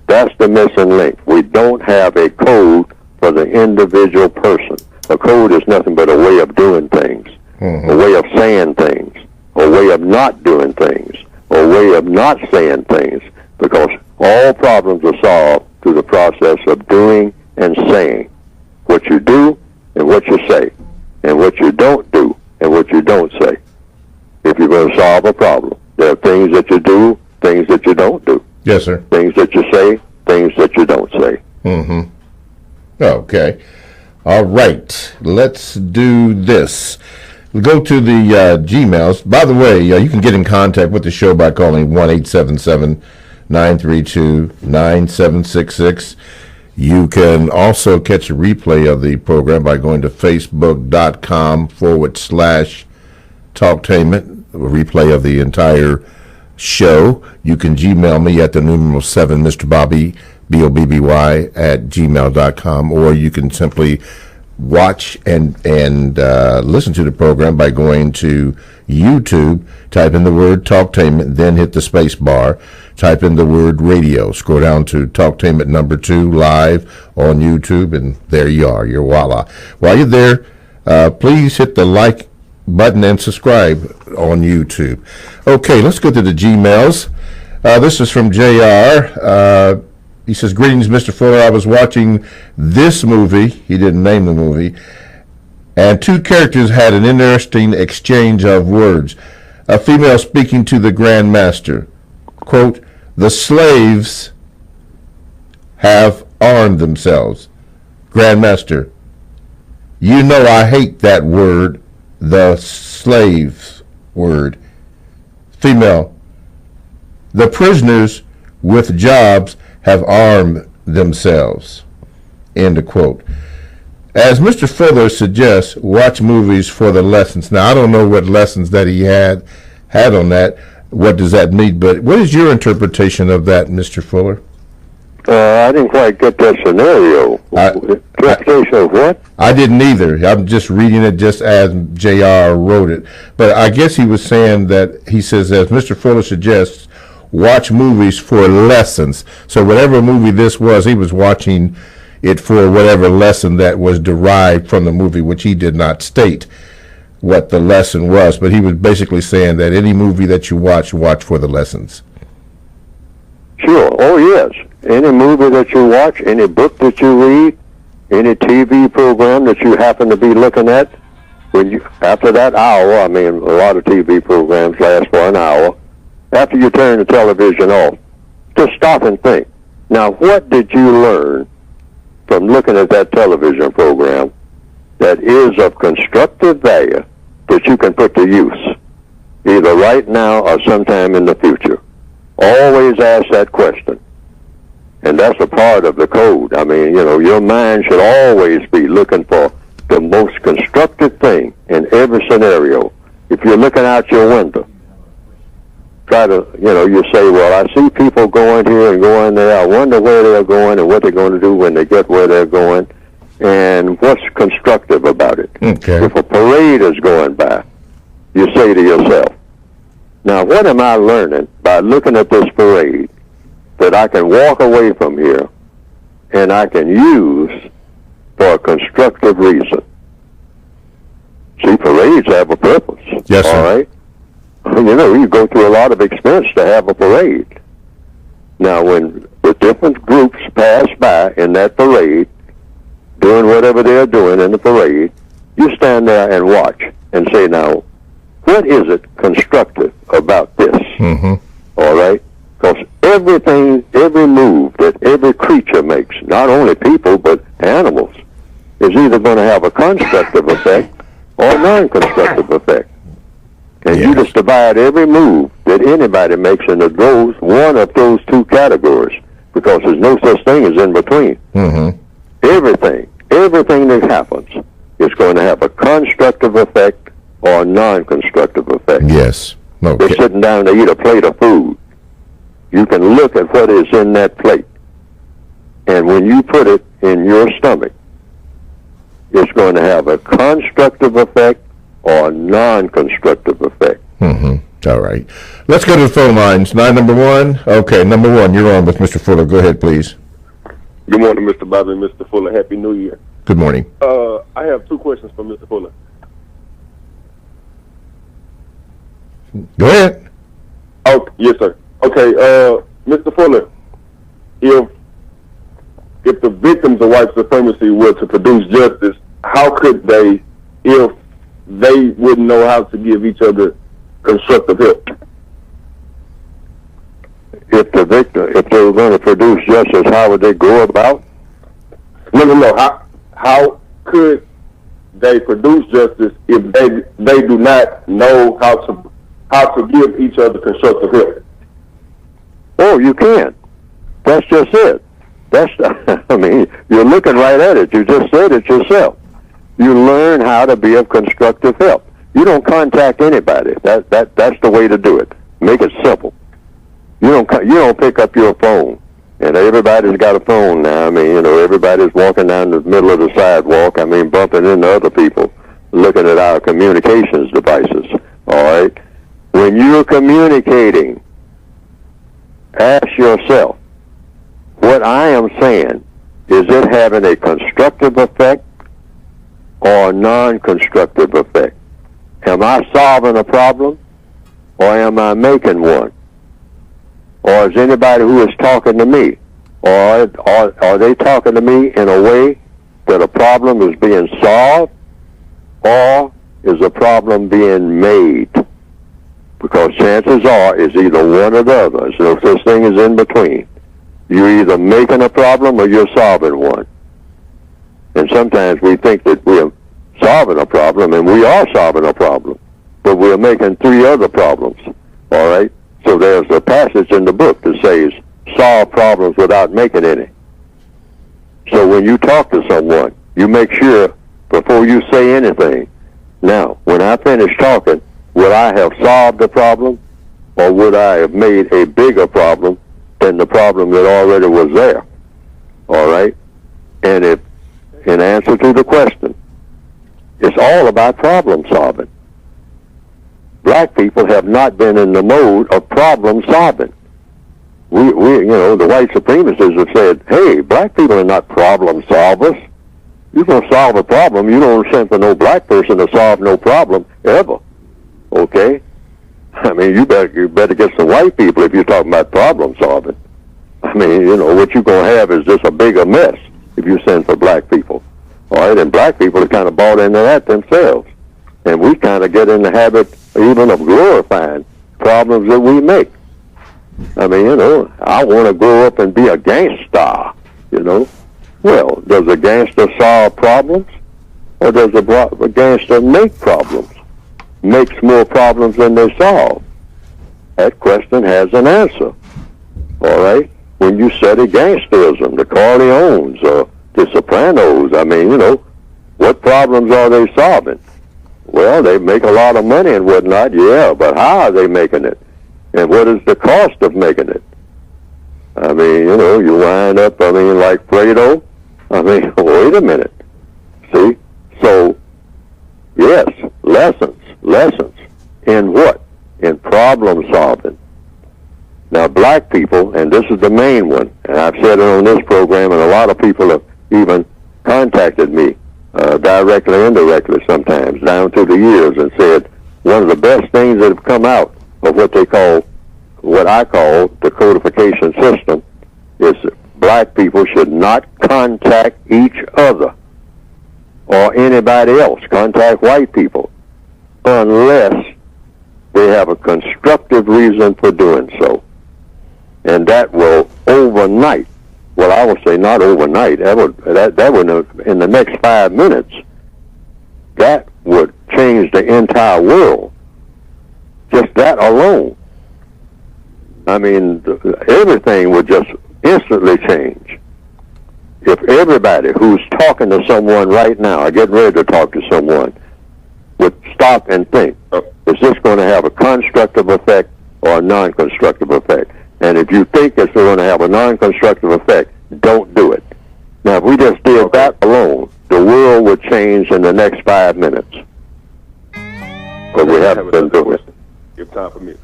That's the missing link. We don't have a code for the individual person. A code is nothing but a way of doing things, a way of saying things, a way of not doing things, a way of not saying things, because all problems are solved through the process of doing and saying. What you do and what you say, and what you don't do and what you don't say. If you're going to solve a problem, there are things that you do, things that you don't do. Yes, sir. Things that you say, things that you don't say. Mm-hmm. Okay. All right. Let's do this. We'll go to the Gmails. By the way, you can get in contact with the show by calling 1-877-932-9766. You can also catch a replay of the program by going to facebook.com/talktainment, a replay of the entire show. You can Gmail me at the numeral 7, Mr. Bobby, BOBBY, at gmail.com, or you can simply watch and listen to the program by going to YouTube, type in the word Talktainment, then hit the space bar, type in the word radio, scroll down to Talktainment number 2 live on YouTube, and there you are. You're voila. While you're there, please hit the like button and subscribe on YouTube. Okay, let's go to the Gmails. This is from JR. He says, greetings, Mr. Fuller. I was watching this movie. He didn't name the movie. And two characters had an interesting exchange of words. A female speaking to the Grand Master. Quote, the slaves have armed themselves. Grand Master, you know I hate that word, the slaves word. Female, the prisoners with jobs have armed themselves. End of quote. As Mr. Fuller suggests, watch movies for the lessons. Now, I don't know what lessons that he had on that. What does that mean? But what is your interpretation of that, Mr. Fuller? I didn't quite get that scenario. Interpretation of what? I didn't either. I'm just reading it just as J.R. wrote it. But I guess he was saying that, he says, as Mr. Fuller suggests, watch movies for lessons. So whatever movie this was, he was watching it for whatever lesson that was derived from the movie, which he did not state what the lesson was. But he was basically saying that any movie that you watch for the lessons. Sure. Oh, yes. Any movie that you watch, any book that you read, any TV program that you happen to be looking at, when you, after that hour, I mean, a lot of TV programs last for an hour, after you turn the television off, just stop and think. Now, what did you learn from looking at that television program that is of constructive value that you can put to use, either right now or sometime in the future? Always ask that question. And that's a part of the code. I mean, you know, your mind should always be looking for the most constructive thing in every scenario. If you're looking out your window, try to, you know, you say, well, I see people going here and going there. I wonder where they're going and what they're going to do when they get where they're going, and what's constructive about it. Okay. If a parade is going by, you say to yourself, now what am I learning by looking at this parade that I can walk away from here and I can use for a constructive reason? See, parades have a purpose. Yes, sir. All right? You know, you go through a lot of expense to have a parade. Now, when the different groups pass by in that parade, doing whatever they're doing in the parade, you stand there and watch and say, now, what is it constructive about this? Mm-hmm. All right? Because everything, every move that every creature makes, not only people but animals, is either going to have a constructive effect or a non-constructive effect. And you just divide every move that anybody makes into those, one of those two categories, because there's no such thing as in between. Mm-hmm. Everything that happens is going to have a constructive effect or a non-constructive effect. Yes. Okay. You're sitting down to eat a plate of food. You can look at what is in that plate. And when you put it in your stomach, it's going to have a constructive effect or a non-constructive effect. Mm-hmm. All right. Let's go to the phone lines. Line number one. Okay, number one, you're on with Mr. Fuller. Go ahead, please. Good morning, Mr. Bobby and Mr. Fuller. Happy New Year. Good morning. I have two questions for Mr. Fuller. Go ahead. Oh, yes, sir. Okay, Mr. Fuller, if the victims of white supremacy were to produce justice, how could they, if they wouldn't know how to give each other constructive help? If they were going to produce justice, how would they go about? No. How could they produce justice if they do not know how to give each other constructive help? Oh, you can. That's just it. I mean, you're looking right at it. You just said it yourself. You learn how to be of constructive help. You don't contact anybody. That's the way to do it. Make it simple. You don't pick up your phone And everybody's got a phone now. I mean, everybody's walking down the middle of the sidewalk. I mean, bumping into other people, looking at our communications devices. All right? When you're communicating, ask yourself, what I am saying, is it having a constructive effect or a non-constructive effect? Am I solving a problem or am I making one? Or is anybody who is talking to me, or are they talking to me in a way that a problem is being solved, or is a problem being made? Because chances are it's either one or the other. There's no such thing as in between. You're either making a problem or you're solving one. And sometimes we think that we're solving a problem, and we are solving a problem, but we're making 3 other problems. All right? So there's a passage in the book that says, solve problems without making any. So when you talk to someone, you make sure before you say anything, now, when I finish talking, would I have solved the problem, or would I have made a bigger problem than the problem that already was there? All right? And if, in answer to the question, it's all about problem solving. Black people have not been in the mode of problem solving. We the white supremacists have said, hey, black people are not problem solvers. You're going to solve a problem. You don't send for no black person to solve no problem ever. Okay? I mean, you better get some white people if you're talking about problem solving. I mean, what you're going to have is just a bigger mess if you send for black people. All right? And black people are kind of bought into that themselves. And we kind of get in the habit even of glorifying problems that we make. I mean, I want to grow up and be a gangster, Well, does a gangster solve problems, or does a gangster make problems? Makes more problems than they solve. That question has an answer. All right? When you study gangsterism, the Corleones, or the Sopranos, I mean, what problems are they solving? Well, they make a lot of money and whatnot, yeah, but how are they making it? And what is the cost of making it? I mean, you wind up, like Plato. I mean, wait a minute. See? So, yes, lessons. In what? In problem solving. Now, black people, and this is the main one, and I've said it on this program, and a lot of people have even contacted me, directly, indirectly sometimes, down through the years, and said one of the best things that have come out of what I call the codification system is that black people should not contact each other or anybody else, contact white people, unless they have a constructive reason for doing so. And that will overnight, well, I will say not overnight, that would in the next 5 minutes, that would change the entire world. Just that alone. I mean, everything would just instantly change. If everybody who's talking to someone right now, or getting ready to talk to someone, would stop and think, is this going to have a constructive effect or a non-constructive effect? And if you think it's going to have a non-constructive effect, don't do it. Now, if we just did that alone, the world would change in the next 5 minutes. But we haven't been doing it. Give time for me.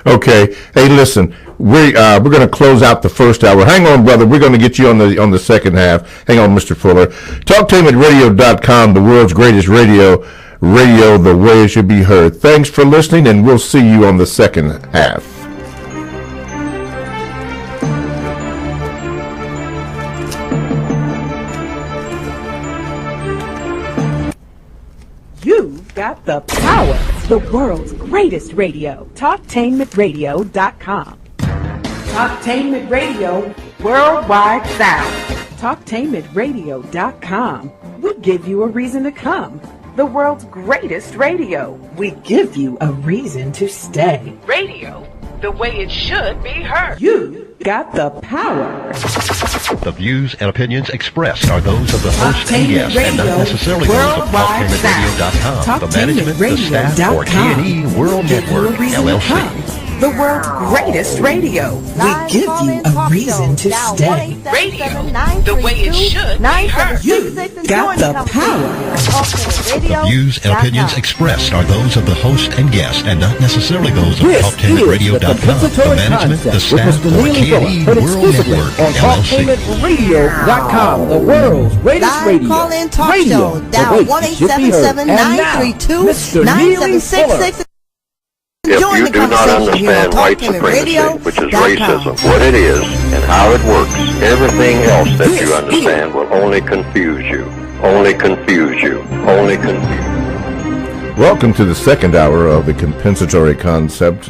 Okay. Hey, listen, we're going to close out the first hour. Hang on, brother. We're going to get you on the second half. Hang on, Mr. Fuller. TalkTainmentRadio.com, the world's greatest radio, the way it should be heard. Thanks for listening, and we'll see you on the second half. You've got the power. The world's greatest radio. TalkTainmentRadio.com. Talktainment Radio, worldwide sound. TalkTainmentRadio.com. We give you a reason to come. The world's greatest radio. We give you a reason to stay. Radio, the way it should be heard. You got the power. The views and opinions expressed are those of the host and guests, and not necessarily those of TalkTainmentRadio.com, the management, the staff, or T&E World Network, LLC. the world's greatest radio. We give you a reason to stay. Radio, the way it should be heard. You got the power. The views and opinions expressed are those of the host and guest, and not necessarily those of TalkTainmentRadio.com, the management, the staff, or KNE World Network, on TalkTainmentRadio.com, the world's greatest radio. Call-in talk show. Dial 1-877-932-9766. If you do not understand white supremacy, which is racism, what it is and how it works, everything else that you understand will only confuse you. Only confuse you. Only confuse you. Welcome to the second hour of the compensatory concept,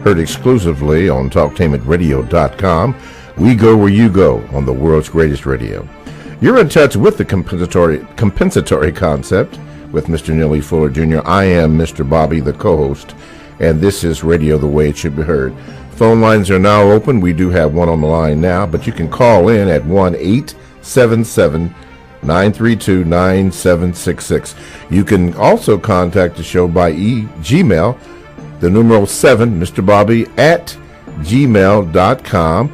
heard exclusively on TalkTainmentRadio.com. We go where you go on the world's greatest radio. You're in touch with the compensatory concept with Mr. Neely Fuller Jr. I am Mr. Bobby, the co-host, and this is Radio the Way It Should Be Heard. Phone lines are now open. We do have one on the line now, but you can call in at 1-877-932-9766. You can also contact the show by Gmail, the numeral 7, Mr. Bobby, at gmail.com.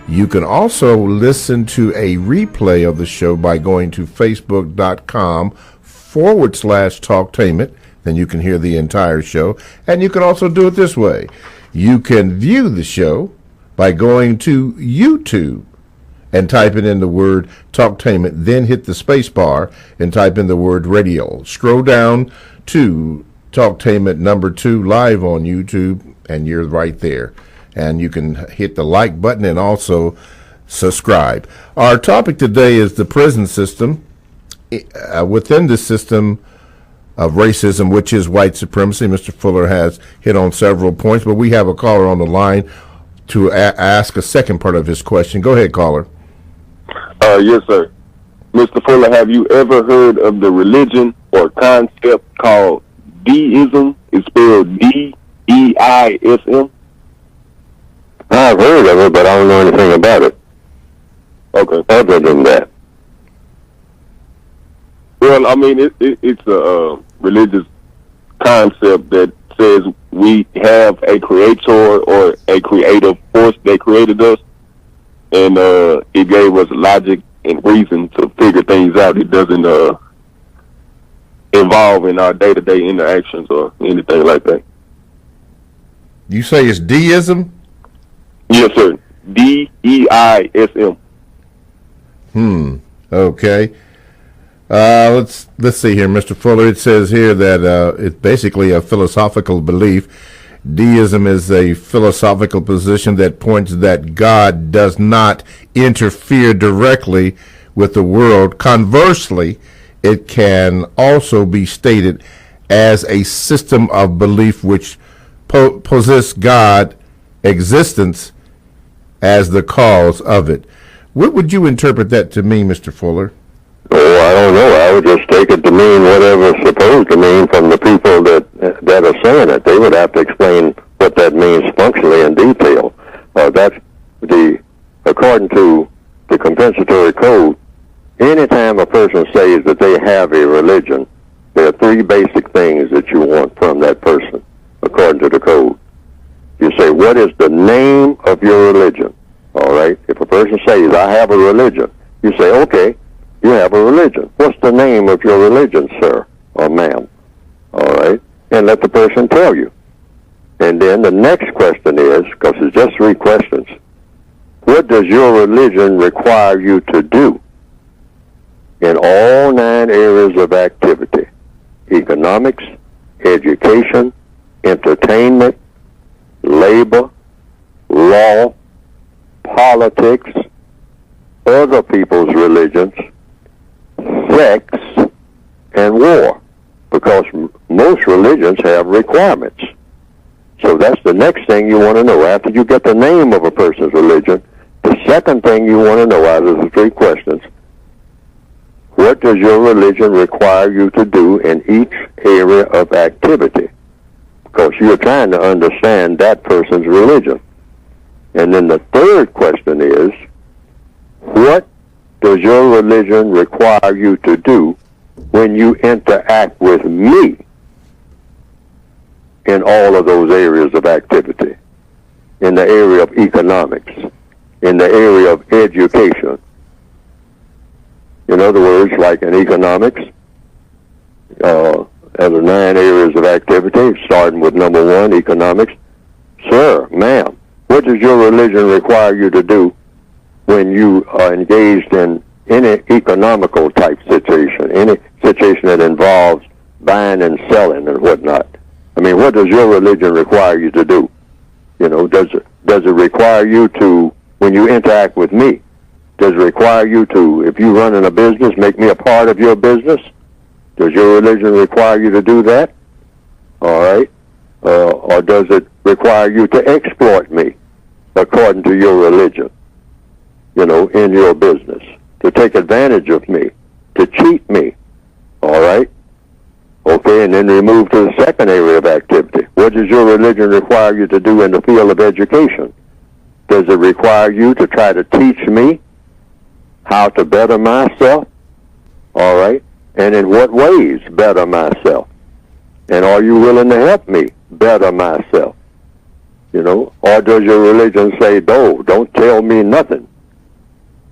You can also listen to a replay of the show by going to facebook.com/talktainment. Then you can hear the entire show. And you can also do it this way. You can view the show by going to YouTube and typing in the word Talktainment, then hit the space bar and type in the word radio. Scroll down to Talktainment number 2 live on YouTube, and you're right there. And you can hit the like button and also subscribe. Our topic today is the prison system. Within the system of racism, which is white supremacy, Mr. Fuller has hit on several points, but we have a caller on the line to ask a second part of his question. Go ahead, caller. Yes, sir. Mr. Fuller, have you ever heard of the religion or concept called deism? It's spelled D-E-I-S-M. I've heard of it, but I don't know anything about it. Okay. Other than that. Well, I mean, it's a religious concept that says we have a creator or a creative force that created us, and it gave us logic and reason to figure things out. It doesn't involve in our day-to-day interactions or anything like that. You say it's deism? Yes, sir. D-E-I-S-M. Okay. Let's see here, Mr. Fuller. It says here that it's basically a philosophical belief. Deism is a philosophical position that points that God does not interfere directly with the world. Conversely, it can also be stated as a system of belief which possesses God existence as the cause of it. What would you interpret that to mean, Mr. Fuller? Oh, I don't know. I would just take it to mean whatever it's supposed to mean from the people that are saying it. They would have to explain what that means functionally in detail. According to the compensatory code, anytime a person says that they have a religion, there are 3 basic things that you want from that person, according to the code. You say, what is the name of your religion? All right. If a person says, I have a religion, you say, okay, you have a religion. What's the name of your religion, sir or ma'am? All right. And let the person tell you. And then the next question is, because it's just 3 questions, what does your religion require you to do in all 9 areas of activity? Economics, education, entertainment, labor, law, politics, other people's religions, sex, and war, because most religions have requirements. So that's the next thing you want to know. After you get the name of a person's religion, the second thing you want to know out of the 3 questions, what does your religion require you to do in each area of activity? Because you're trying to understand that person's religion. And then the third question is, what does your religion require you to do when you interact with me? in all of those areas of activity, in the area of economics, in the area of education. In other words, like in economics, as the 9 areas of activity, starting with number 1, economics. Sir, ma'am, what does your religion require you to do when you are engaged in any economical type situation, any situation that involves buying and selling and whatnot? I mean, what does your religion require you to do? You know, does it require you to, when you interact with me, does it require you to, if you run in a business, make me a part of your business? Does your religion require you to do that? All right. Or does it require you to exploit me according to your religion, you know, in your business, to take advantage of me, to cheat me? All right. Okay, and then we move to the second area of activity. What does your religion require you to do in the field of education? Does it require you to try to teach me how to better myself? All right. And in what ways better myself? And are you willing to help me better myself? You know, or does your religion say, no, don't tell me nothing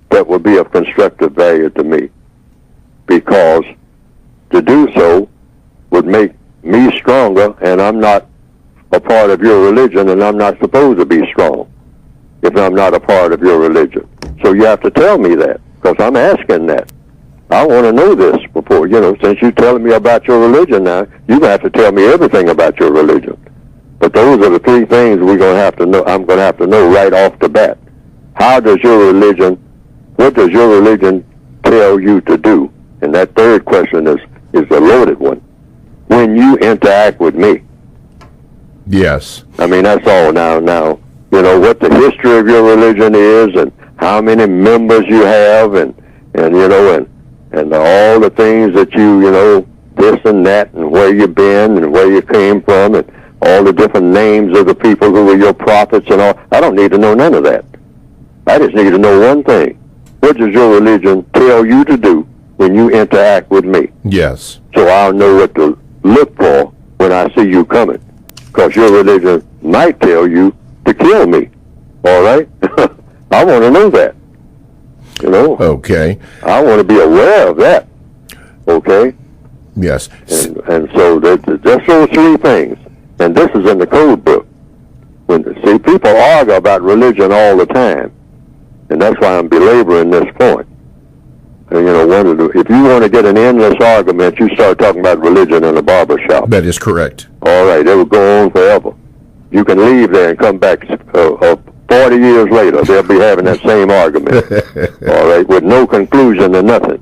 that would be of constructive value to me? Because to do so would make me stronger, and I'm not a part of your religion, and I'm not supposed to be strong if I'm not a part of your religion. So you have to tell me that, because I'm asking that. I want to know this before, you know, since you're telling me about your religion now, you're going to have to tell me everything about your religion. But those are the 3 things we're going to have to know. I'm going to have to know right off the bat. How does your religion, what does your religion tell you to do? And that third question is a loaded one. When you interact with me. Yes. I mean, that's all. Now, you know, what the history of your religion is and how many members you have and you know, and all the things that you know, this and that, and where you've been and where you came from, and all the different names of the people who were your prophets and all. I don't need to know none of that. I just need to know one thing. What does your religion tell you to do when you interact with me? Yes. So I'll know what to look for when I see you coming. Because your religion might tell you to kill me. All right? I want to know that. You know? Okay. I want to be aware of that. Okay? Yes. And so that's those 3 things. And this is in the code book. See, people argue about religion all the time. And that's why I'm belaboring this point. And, you know, if you want to get an endless argument, you start talking about religion in a barber shop. That is correct. All right. It will go on forever. You can leave there and come back 40 years later, they'll be having that same argument, all right, with no conclusion to nothing.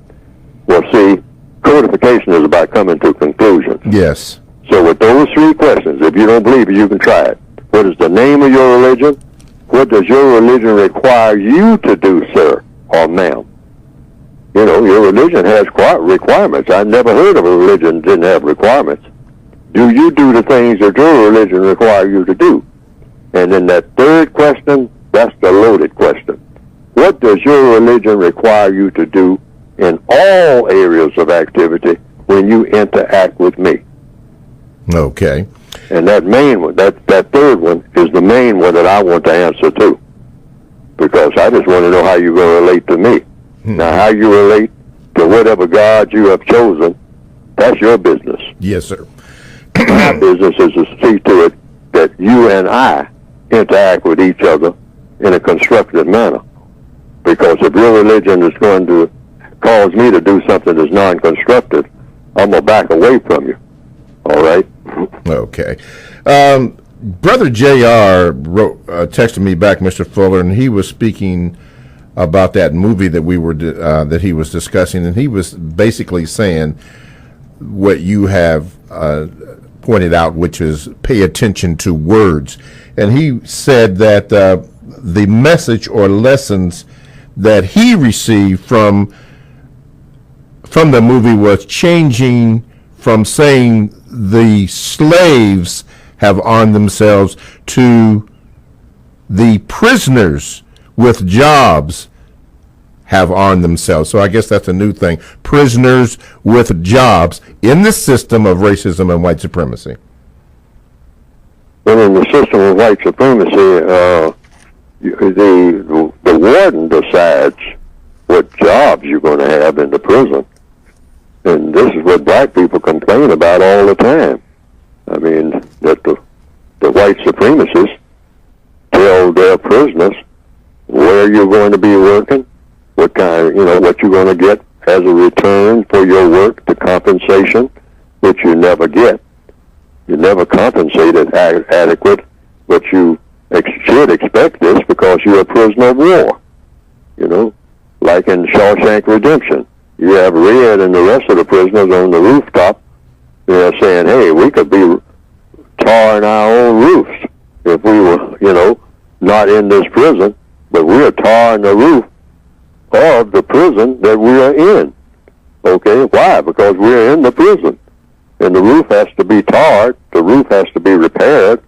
Well, see, codification is about coming to conclusions. Yes. So with those 3 questions, if you don't believe it, you can try it. What is the name of your religion? What does your religion require you to do, sir or ma'am? You know, your religion has requirements. I've never heard of a religion that didn't have requirements. Do you do the things that your religion requires you to do? And then that third question, that's the loaded question. What does your religion require you to do in all areas of activity when you interact with me? Okay. And that main one, that third one, is the main one that I want to answer to. Because I just want to know how you're going to relate to me. Now, how you relate to whatever God you have chosen, that's your business. Yes, sir. My business is to see to it that you and I interact with each other in a constructive manner. Because if your religion is going to cause me to do something that's non-constructive, I'm going to back away from you. All right? Okay. Brother J.R. texted me back, Mr. Fuller, and he was speaking about that movie that that he was discussing, and he was basically saying what you have pointed out, which is pay attention to words. And he said that the message or lessons that he received from the movie was changing from saying the slaves have armed themselves to the prisoners with jobs have armed themselves. So I guess that's a new thing. Prisoners with jobs in the system of racism and white supremacy. well, in the system of white supremacy, the warden decides what jobs you're going to have in the prison. And this is what black people complain about all the time. I mean, that the white supremacists tell their prisoners where you're going to be working, what kind, what you're going to get as a return for your work, the compensation, which you never get. You never compensated adequate, but you should expect this because you're a prisoner of war. Like in Shawshank Redemption. You have Red and the rest of the prisoners on the rooftop. They're saying, hey, we could be tarring our own roofs if we were, not in this prison, but we're tarring the roof of the prison that we are in. Okay, why? Because we're in the prison. And the roof has to be tarred, the roof has to be repaired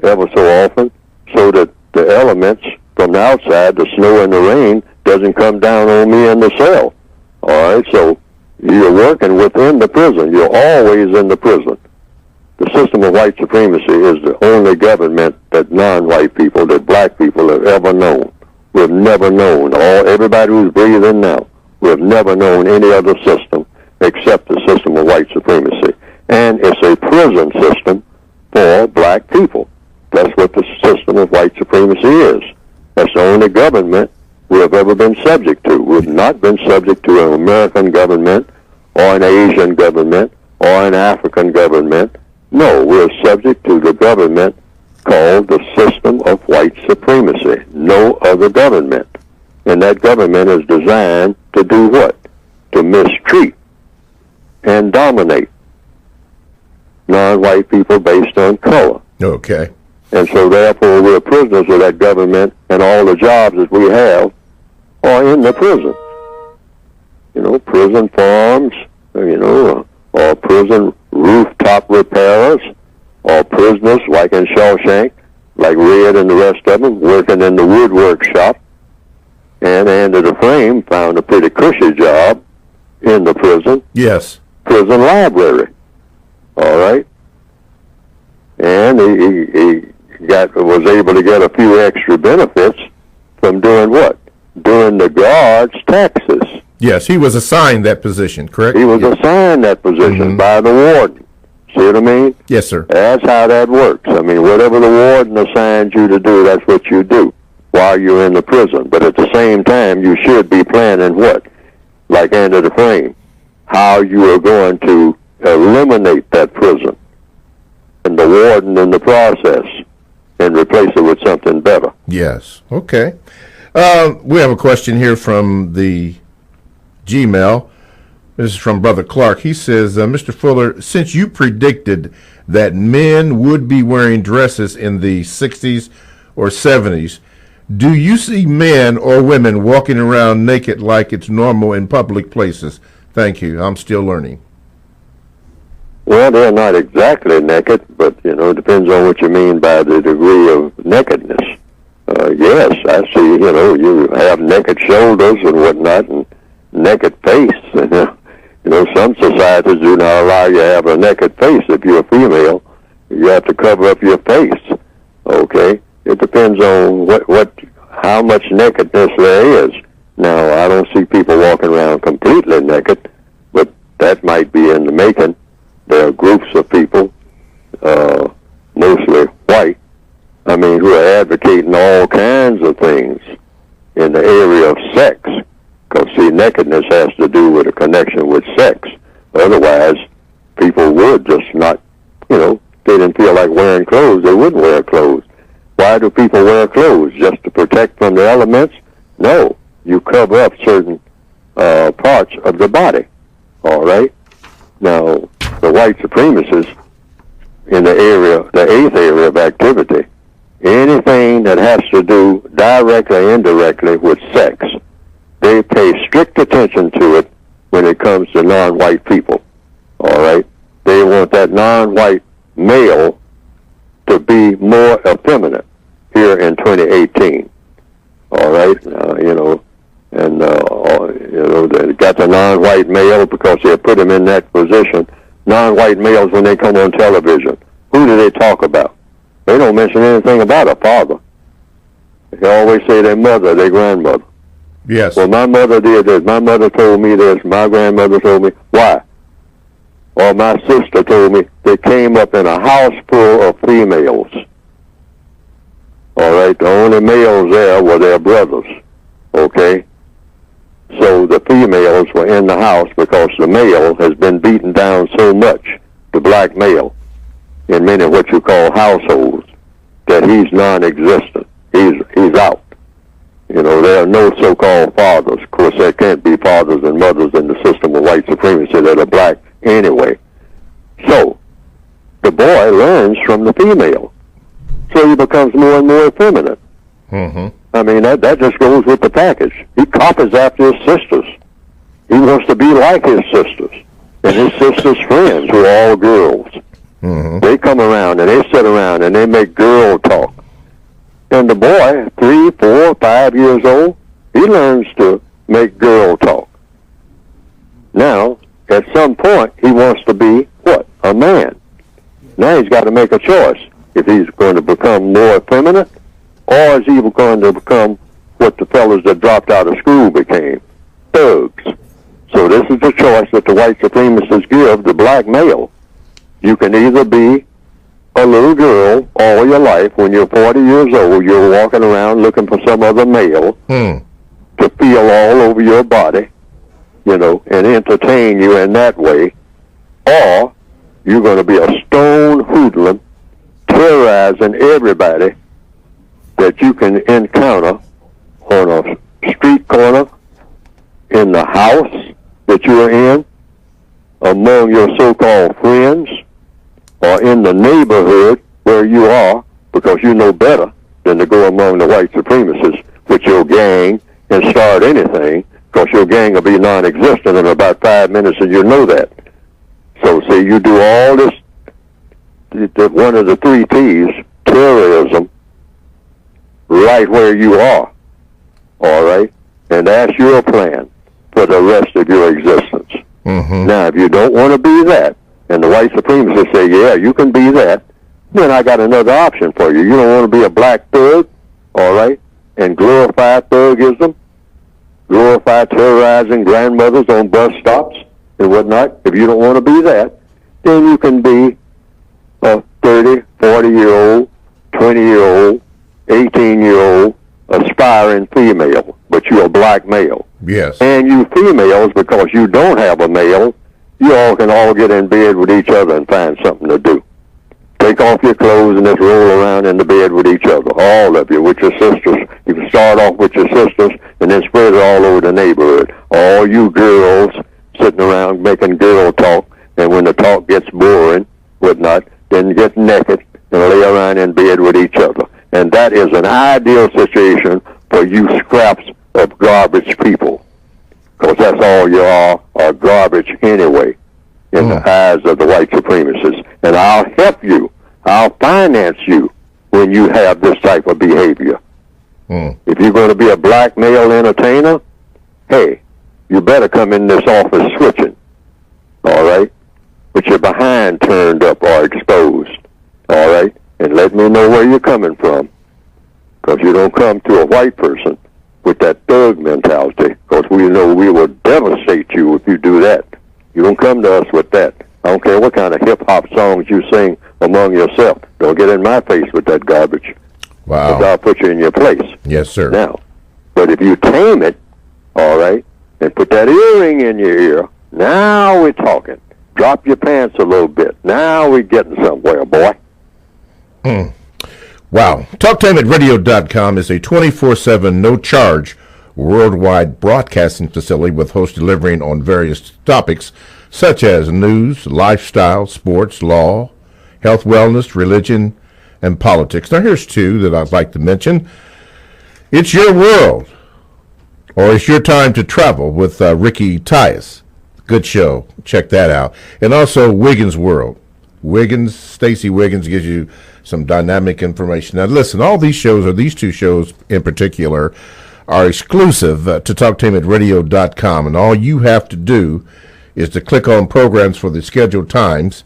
ever so often so that the elements from the outside, the snow and the rain, doesn't come down on me in the cell. All right, so you're working within the prison. You're always in the prison. The system of white supremacy is the only government that non-white people, that black people have ever known. We've never known, everybody who's breathing now, we've never known any other system except the system of white supremacy. And it's a prison system for black people. That's what the system of white supremacy is. That's the only government we have ever been subject to. We've not been subject to an American government or an Asian government or an African government. No, we're subject to the government called the system of white supremacy. No other government. And that government is designed to do what? To mistreat and dominate non-white people based on color. Okay. And so therefore we're prisoners of that government, and all the jobs that we have are in the prison. Prison farms, or prison rooftop repairers, or prisoners like in Shawshank, like Red and the rest of them, working in the woodwork shop. And Andy the Frame found a pretty cushy job in the prison. Yes. Prison library. All right. And he was able to get a few extra benefits from doing what? Doing the guards' taxes. Yes, he was assigned that position, correct? He was assigned that position by the warden. See what I mean? Yes, sir. That's how that works. I mean, whatever the warden assigns you to do, that's what you do while you're in the prison. But at the same time, you should be planning what? Like Andy the Frame, how you are going to eliminate that prison and the warden in the process and replace it with something better. Yes. Okay. We have a question here from the Gmail. This is from Brother Clark. He says, Mr. Fuller, since you predicted that men would be wearing dresses in the 60s or 70s, do you see men or women walking around naked like it's normal in public places? Thank you. I'm still learning. Well, they're not exactly naked, but, it depends on what you mean by the degree of nakedness. Yes, I see, you have naked shoulders and whatnot, and naked face. Some societies do not allow you to have a naked face. If you're a female, you have to cover up your face. Okay? It depends on how much nakedness there is. Now, I don't see people walking around completely naked, but that might be in the making. There are groups of people, mostly white, who are advocating all kinds of things in the area of sex. Because, see, nakedness has to do with a connection with sex. Otherwise, people would just not, they didn't feel like wearing clothes, they wouldn't wear clothes. Why do people wear clothes? Just to protect from the elements? No. You cover up certain parts of the body. All right? Now, the white supremacists in the eighth area of activity, anything that has to do directly or indirectly with sex, they pay strict attention to it when it comes to non-white people. All right? They want that non-white male to be more effeminate here in 2018. All right? They got the non-white male because they put him in that position. Non-white males, when they come on television, who do they talk about? They don't mention anything about a father. They always say their mother, their grandmother. Yes. Well, my mother did this. My mother told me this. My grandmother told me. Why? Or my sister told me they came up in a house full of females. All right? The only males there were their brothers. Okay? So the females were in the house because the male has been beaten down so much, the black male, in many what you call households, that he's non-existent. He's out. You know, there are no so-called fathers. Of course, there can't be fathers and mothers in the system of white supremacy that are black anyway. So, the boy learns from the female. So he becomes more and more effeminate. Mm-hmm. I mean, that just goes with the package. He copies after his sisters. He wants to be like his sisters. And his sisters' friends, who are all girls. Mm-hmm. They come around and they sit around and they make girl talk. And the boy, 3, 4, 5 years old, he learns to make girl talk. Now, at some point, he wants to be, what? A man. Now he's got to make a choice. If he's going to become more effeminate, or is he going to become what the fellows that dropped out of school became? Thugs. So this is the choice that the white supremacists give the black male. You can either be a little girl all your life. When you're 40 years old, you're walking around looking for some other male to feel all over your body, you know, and entertain you in that way. Or you're going to be a stone hoodlum, terrorizing everybody that you can encounter on a street corner, in the house that you're in, among your so-called friends, or in the neighborhood where you are, because you know better than to go among the white supremacists with your gang and start anything, because your gang will be non-existent in about 5 minutes, and you know that. So, see, you do all this, one of the 3 T's, terrorism, right where you are, all right? And that's your plan for the rest of your existence. Mm-hmm. Now, if you don't want to be that, and the white supremacists say, yeah, you can be that, then I got another option for you. You don't want to be a black thug, all right, and glorify thugism, glorify terrorizing grandmothers on bus stops and whatnot. If you don't want to be that, then you can be a 30, 40-year-old, 20-year-old, 18-year-old aspiring female, but you're a black male. Yes. And you females, because you don't have a male, you all can all get in bed with each other and find something to do. Take off your clothes and just roll around in the bed with each other, all of you, with your sisters. You can start off with your sisters and then spread it all over the neighborhood. All you girls sitting around making girl talk, and when the talk gets boring, whatnot, then get naked and lay around in bed with each other. And that is an ideal situation for you scraps of garbage people, because that's all you are garbage anyway in the eyes of the white supremacists. And I'll help you. I'll finance you when you have this type of behavior. If you're going to be a black male entertainer, hey, you better come in this office switching, all right, with your behind turned up or exposed, all right, and let me know where you're coming from, because you don't come to a white person with that thug mentality, because we know we will devastate you if you do that. You don't come to us with that. I don't care what kind of hip-hop songs you sing among yourself. Don't get in my face with that garbage. Wow. Because I'll put you in your place. Yes, sir. Now, but if you tame it, all right, and put that earring in your ear, now we're talking. Drop your pants a little bit. Now we're getting somewhere, boy. Wow. TalkTimeAtRadio.com is a 24/7, no-charge, worldwide broadcasting facility with hosts delivering on various topics such as news, lifestyle, sports, law, health, wellness, religion, and politics. Now, here's 2 that I'd like to mention. It's Your World, or It's Your Time to Travel with Ricky Tyus. Good show. Check that out. And also Wiggins World. Stacey Wiggins gives you some dynamic information. Now, listen, all these shows, or these 2 shows in particular, are exclusive to TalkTimeAtRadio.com, and all you have to do is to click on programs for the scheduled times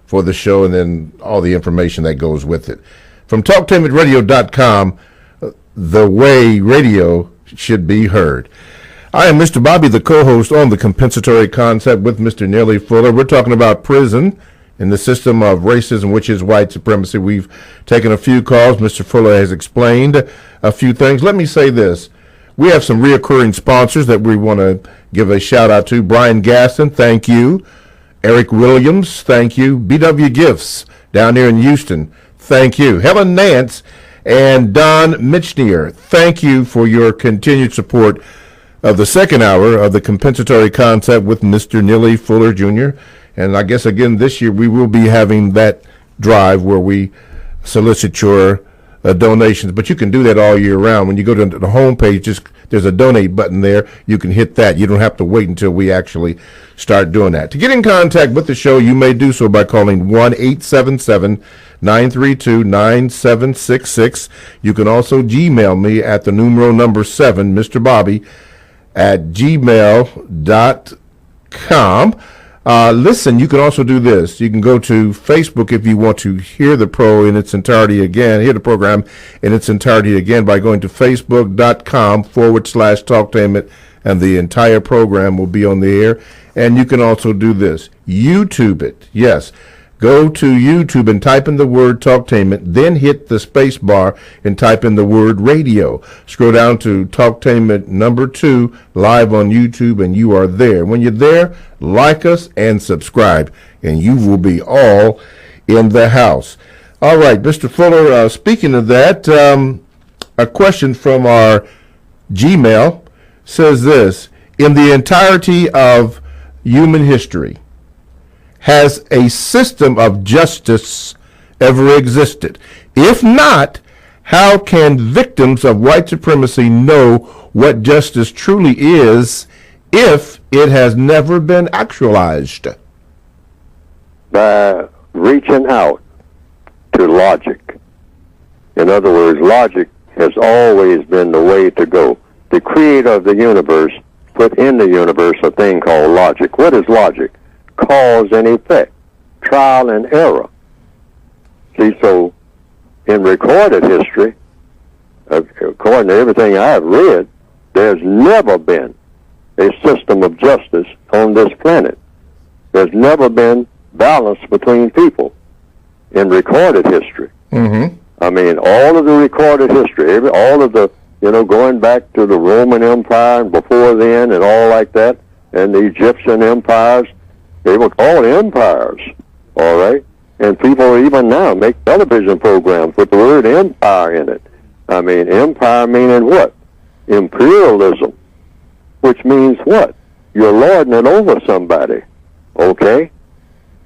for the show, and then all the information that goes with it. from talktainmentradio.com, the way radio should be heard. I am Mr. Bobby, the co-host on the Compensatory Concept with Mr. Neely Fuller. We're talking about prison and the system of racism, which is white supremacy. We've taken a few calls. Mr. Fuller has explained a few things. Let me say this. We have some reoccurring sponsors that we want to give a shout out to. Brian Gaston, thank you. Eric Williams, thank you. BW Gifts down here in Houston, thank you. Helen Nance and Don Michnier, thank you for your continued support of the second hour of the Compensatory Concept with Mr. Neely Fuller Jr. And I guess again this year we will be having that drive where we solicit your donations, but you can do that all year round. When you go to the homepage, just there's a donate button there. You can hit that. You don't have to wait until we actually start doing that. To get in contact with the show, you may do so by calling 1-877-932-9766. You can also Gmail me at the numero number 7, Mr. Bobby, at gmail.com. Listen, you can also do this. You can go to Facebook if you want to hear the program in its entirety again by going to facebook.com/talktainment, and the entire program will be on the air. And you can also do this. YouTube it. Yes. Go to YouTube and type in the word Talktainment, then hit the space bar and type in the word radio. Scroll down to Talktainment number 2 live on YouTube, and you are there. When you're there, like us and subscribe, and you will be all in the house. All right, Mr. Fuller, speaking of that, a question from our Gmail says this: in the entirety of human history, has a system of justice ever existed? If not, how can victims of white supremacy know what justice truly is if it has never been actualized? By reaching out to logic. In other words, logic has always been the way to go. The creator of the universe put in the universe a thing called logic. What is logic? Cause and effect, trial and error. See, so in recorded history, according to everything I've read, there's never been a system of justice on this planet. There's never been balance between people in recorded history. Mm-hmm. I mean, all of the recorded history, all of the, going back to the Roman Empire and before then and all like that, and the Egyptian empires, they were called empires, all right? And people even now make television programs with the word empire in it. I mean, empire meaning what? Imperialism, which means what? You're lording it over somebody, okay?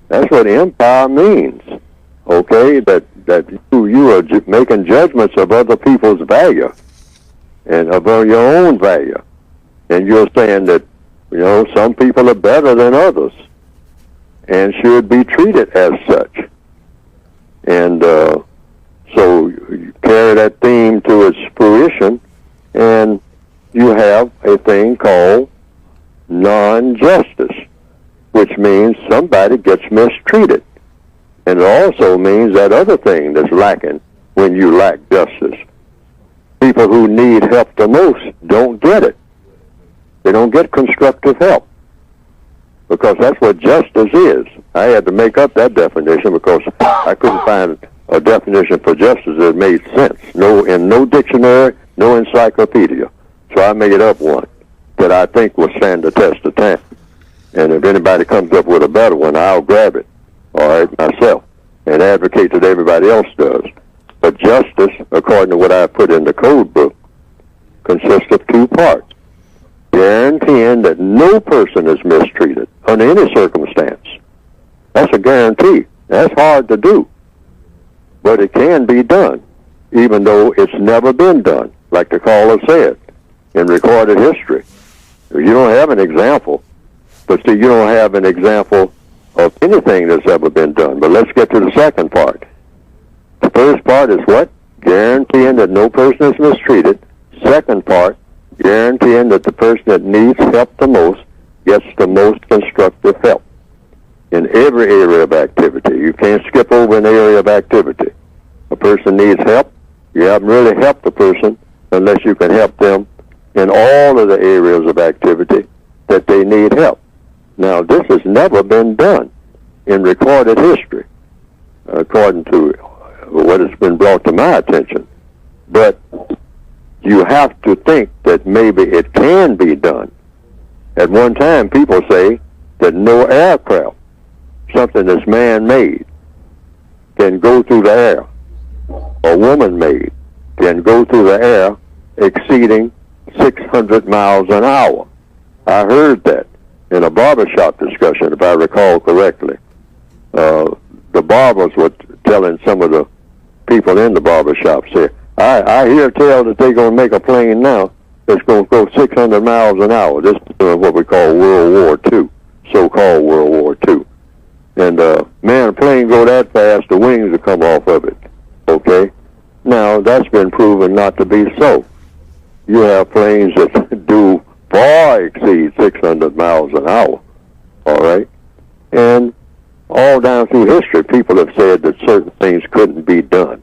That's what empire means, okay? That you are making judgments of other people's value and of your own value. And you're saying that, some people are better than others and should be treated as such. And so you carry that theme to its fruition, and you have a thing called non-justice, which means somebody gets mistreated. And it also means that other thing that's lacking when you lack justice. People who need help the most don't get it. They don't get constructive help, because that's what justice is. I had to make up that definition because I couldn't find a definition for justice that made sense. In no dictionary, no encyclopedia. So I made up one that I think will stand the test of time. And if anybody comes up with a better one, I'll grab it, all right, myself, and advocate that everybody else does. But justice, according to what I put in the code book, consists of 2 parts: guaranteeing that no person is mistreated under any circumstance. That's a guarantee. That's hard to do. But it can be done, even though it's never been done, like the caller said, in recorded history. You don't have an example. But see, you don't have an example of anything that's ever been done. But let's get to the second part. The first part is what? Guaranteeing that no person is mistreated. Second part, guaranteeing that the person that needs help the most gets the most constructive help in every area of activity. You can't skip over an area of activity. A person needs help, you haven't really helped the person unless you can help them in all of the areas of activity that they need help. Now, this has never been done in recorded history, according to what has been brought to my attention. But you have to think that maybe it can be done. At one time, people say that no aircraft, something that's man-made, can go through the air, or woman-made, can go through the air exceeding 600 miles an hour. I heard that in a barbershop discussion, if I recall correctly. The barbers were telling some of the people in the barbershop, say, I hear tell that they're going to make a plane now that's going to go 600 miles an hour. This is what we call World War II, so-called World War II. And, man, a plane go that fast, the wings will come off of it, okay? Now, that's been proven not to be so. You have planes that do far exceed 600 miles an hour, all right? And all down through history, people have said that certain things couldn't be done.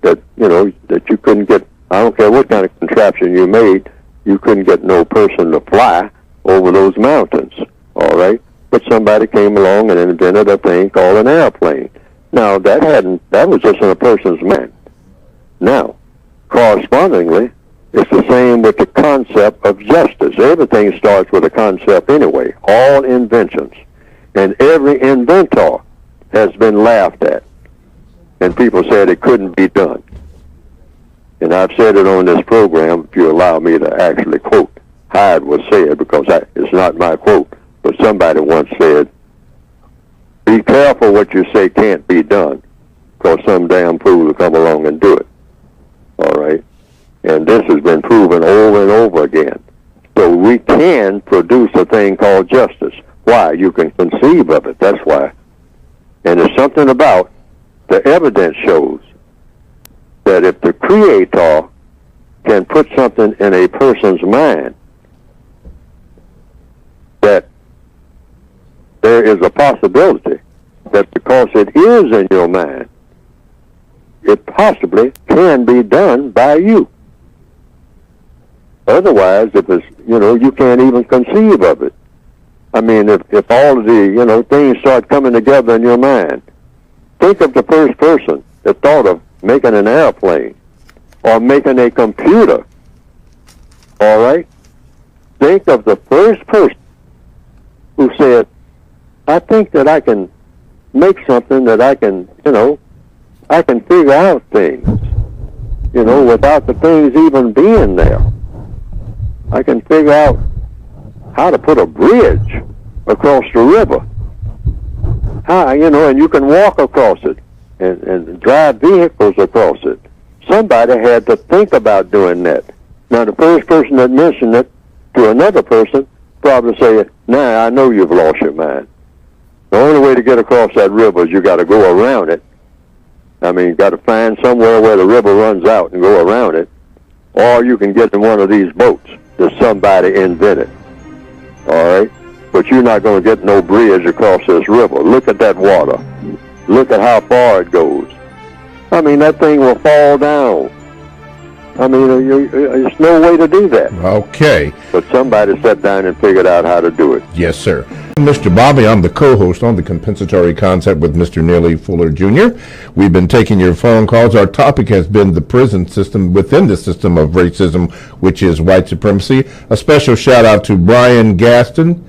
That, that you couldn't get, I don't care what kind of contraption you made, you couldn't get no person to fly over those mountains, all right? But somebody came along and invented a thing called an airplane. Now, that was just in a person's mind. Now, correspondingly, it's the same with the concept of justice. Everything starts with a concept anyway, all inventions. And every inventor has been laughed at. And people said it couldn't be done. And I've said it on this program, if you allow me to actually quote how it was said, because it's not my quote, but somebody once said, be careful what you say can't be done, because some damn fool will come along and do it. All right? And this has been proven over and over again. So we can produce a thing called justice. Why? You can conceive of it. That's why. And there's something about the evidence shows that if the Creator can put something in a person's mind, that there is a possibility that because it is in your mind, it possibly can be done by you. Otherwise, if it's, you can't even conceive of it. I mean, if all of the, things start coming together in your mind, think of the first person that thought of making an airplane or making a computer, all right? Think of the first person who said, I think that I can make something that I can, I can figure out things, without the things even being there. I can figure out how to put a bridge across the river. How, and you can walk across it and drive vehicles across it. Somebody had to think about doing that. Now, the first person that mentioned it to another person probably say, nah, I know you've lost your mind. The only way to get across that river is you got to go around it. I mean, you got to find somewhere where the river runs out and go around it. Or you can get in one of these boats that somebody invented. All right? But you're not going to get no bridge across this river. Look at that water. Look at how far it goes. I mean, that thing will fall down. I mean, there's no way to do that. Okay. But somebody sat down and figured out how to do it. Yes, sir. Mr. Bobby, I'm the co-host on the Compensatory Concept with Mr. Neely Fuller Jr. We've been taking your phone calls. Our topic has been the prison system within the system of racism, which is white supremacy. A special shout out to Brian Gaston,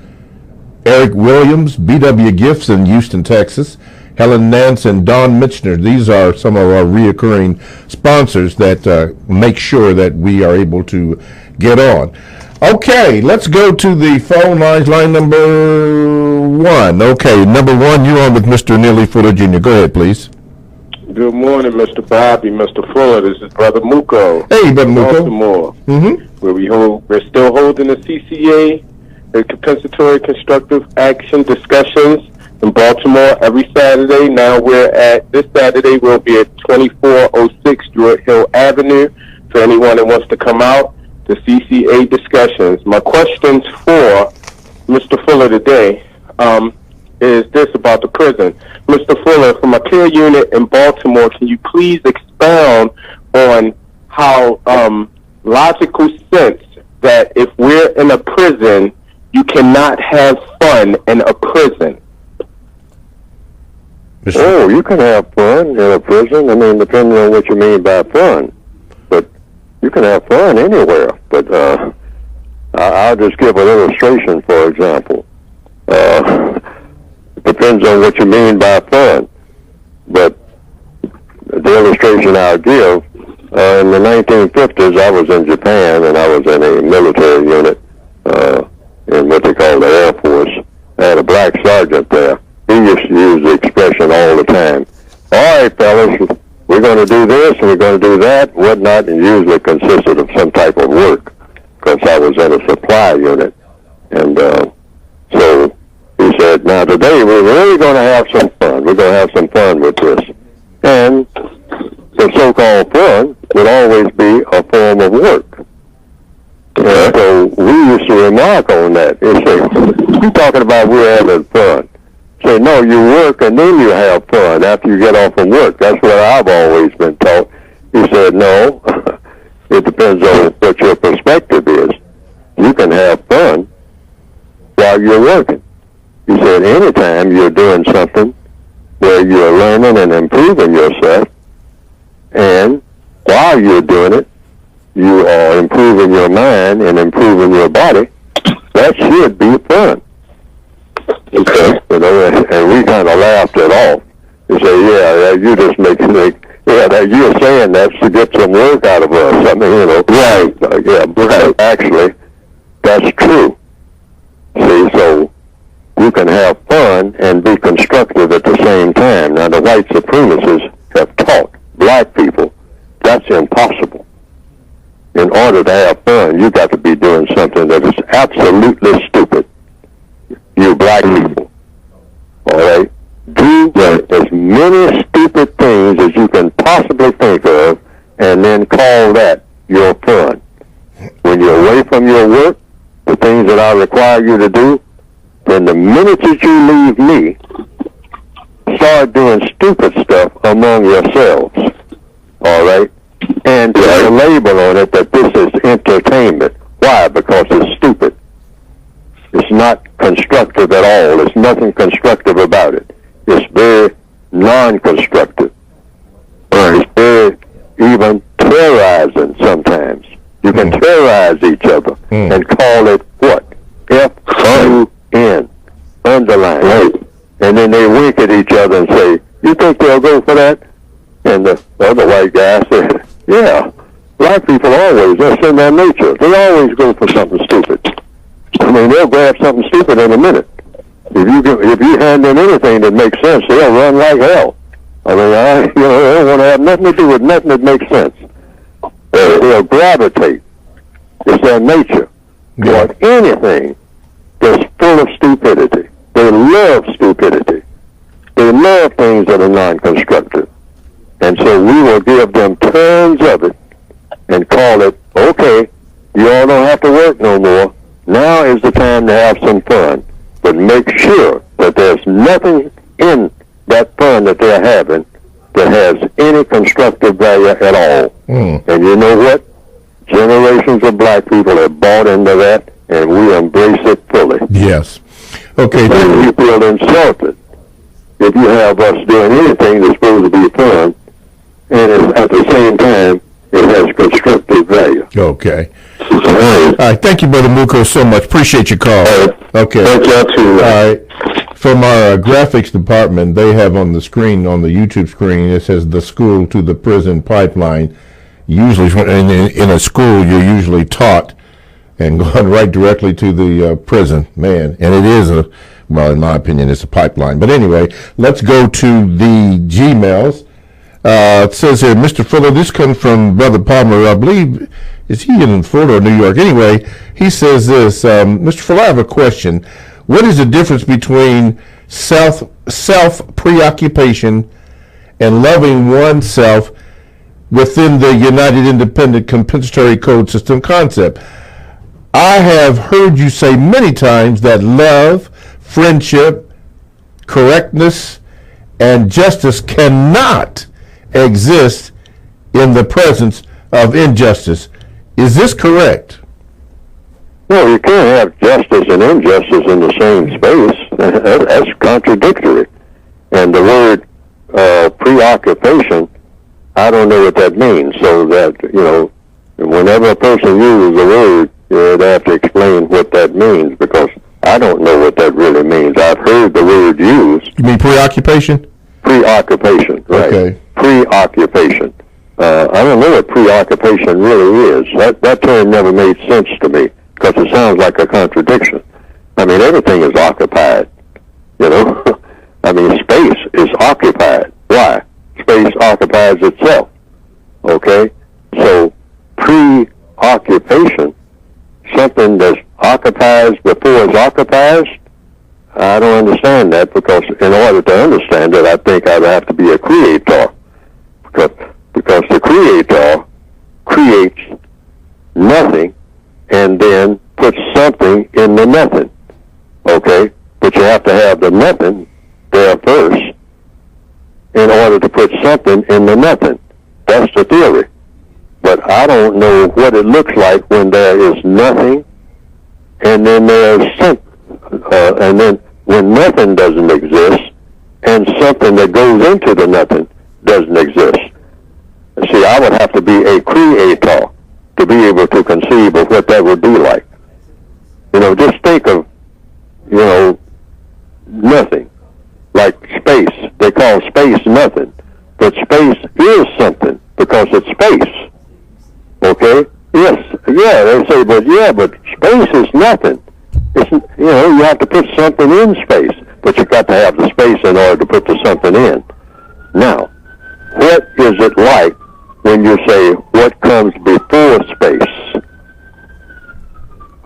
Eric Williams, B.W. Gifts in Houston, Texas, Helen Nance, and Don Mitchner. These are some of our reoccurring sponsors that make sure that we are able to get on. Okay, let's go to the phone lines. Line number one. Okay, number one, you're on with Mr. Neely Fuller Jr. Go ahead, please. Good morning, Mr. Bobby, Mr. Fuller. This is Brother Muko. Hey, Brother Muko. Baltimore, where we're still holding the CCA, the Compensatory Constructive Action discussions in Baltimore every Saturday. Now this Saturday we'll be at 2406 Druid Hill Avenue for anyone that wants to come out. The CCA discussions. My questions for Mr. Fuller today. is this about the prison. Mr. Fuller, from a care unit in Baltimore, can you please expound on how logical sense that if we're in a prison, you cannot have fun in a prison? Oh, you can have fun in a prison. I mean, depending on what you mean by fun. But you can have fun anywhere. But I'll just give an illustration, for example. It depends on what you mean by fun. But the illustration I'll give, in the 1950s, I was in Japan, and I was in a military unit in what they call the Air Force. I had a black sergeant there. He used to use the expression all the time. All right, fellas, we're going to do this and we're going to do that, whatnot, and usually consisted of some type of work, because I was in a supply unit. And so he said, now today we're really going to have some fun. We're going to have some fun with this. And the so-called fun would always be a form of work. And so we used to remark on that. He said, you're talking about we're having fun. Say, no, you work and then you have fun after you get off from work. That's what I've always been taught. He said, no, it depends on what your perspective is. You can have fun while you're working. He said, anytime you're doing something where you're learning and improving yourself, and while you're doing it, you are improving your mind and improving your body, that should be fun. Okay. You know, and we kind of laughed it off. You say, yeah, you just make that you're saying that's to get some work out of us. I mean, you know, right? Yeah, but actually, that's true. See, so you can have fun and be constructive at the same time. Now, the white supremacists have taught black people that's impossible. In order to have fun, you got to be doing something that is absolutely stupid. You black people, all right, do as many stupid things as you can possibly think of, and then call that your fun. When you're away from your work, the things that I require you to do, then the minute that you leave me, start doing stupid stuff among yourselves, all right, and put a label on it that this is entertainment. Why? Because it's stupid. It's not constructive at all. There's nothing constructive about it. It's very non-constructive. It's very even terrorizing sometimes. You can terrorize each other and call it what? F-U-N. Underline. Right. And then they wink at each other and say, you think they'll go for that? And the other white guy said, yeah, black people always, that's in their nature. They always go for something stupid. I mean, they'll grab something stupid in a minute. If you hand them anything that makes sense, they'll run like hell. I mean, they don't want to have nothing to do with nothing that makes sense. They'll gravitate. It's their nature. Toward anything that's full of stupidity. They love stupidity. They love things that are non-constructive. And so we will give them tons of it and call it, okay, you all don't have to work no more. Now is the time to have some fun, but make sure that there's nothing in that fun that they're having that has any constructive value at all. And you know what? Generations of black people have bought into that, and we embrace it fully. Yes. Okay. And you feel insulted if you have us doing anything that's supposed to be fun, and at the same time, it has constructive value. Okay. All right. Thank you, Brother Muko, so much. Appreciate your call. Okay. Thank you, too. All right. From our graphics department, they have on the screen, on the YouTube screen, it says the school to the prison pipeline. Usually, in a school, you're usually taught and going right directly to the prison. Man, and it is well, in my opinion, it's a pipeline. But anyway, let's go to the Gmails. It says here, Mr. Fuller, this comes from Brother Palmer. I believe, is he in Florida or New York? Anyway, he says this, Mr. Fuller, I have a question. What is the difference between self-preoccupation and loving oneself within the United Independent Compensatory Code System concept? I have heard you say many times that love, friendship, correctness, and justice cannot exist in the presence of injustice. Is this correct? No, you can't have justice and injustice in the same space. That's contradictory. And the word preoccupation, I don't know what that means. So that, whenever a person uses the word, they have to explain what that means, because I don't know what that really means. I've heard the word used. You mean preoccupation? Preoccupation, right. Okay. Preoccupation. I don't know what preoccupation really is. That term never made sense to me, because it sounds like a contradiction. I mean, everything is occupied, I mean, space is occupied. Why? Space occupies itself, okay? So, preoccupation, something that occupies before it occupies, I don't understand that, because in order to understand it, I think I'd have to be a creator, because the creator creates nothing and then puts something in the nothing, okay? But you have to have the nothing there first in order to put something in the nothing. That's the theory. But I don't know what it looks like when there is nothing and then there's something, and then when nothing doesn't exist and something that goes into the nothing doesn't exist. See, I would have to be a creator to be able to conceive of what that would be like. Just think of, nothing. Like space. They call space nothing. But space is something, because it's space. Okay? Yes. Yeah, they say, but space is nothing. It's, you have to put something in space, but you've got to have the space in order to put the something in. Now, what is it like when you say what comes before space?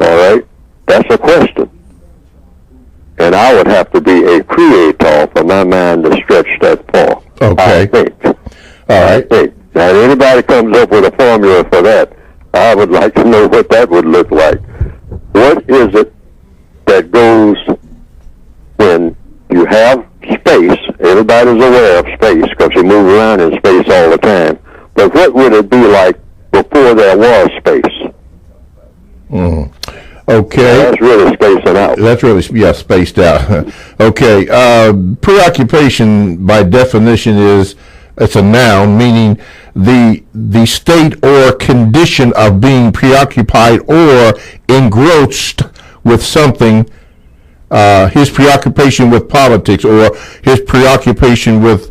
All right? That's a question. And I would have to be a creator for my mind to stretch that far. Okay. I think. All right. I think. Now, if anybody comes up with a formula for that, I would like to know what that would look like. What is it that goes when you have space? Everybody's aware of space because you move around in space all the time. But what would it be like before there was space? Okay. That's really spacing out. That's really, spaced out. Okay. Preoccupation, by definition, it's a noun, meaning the state or condition of being preoccupied or engrossed with something. His preoccupation with politics, or his preoccupation with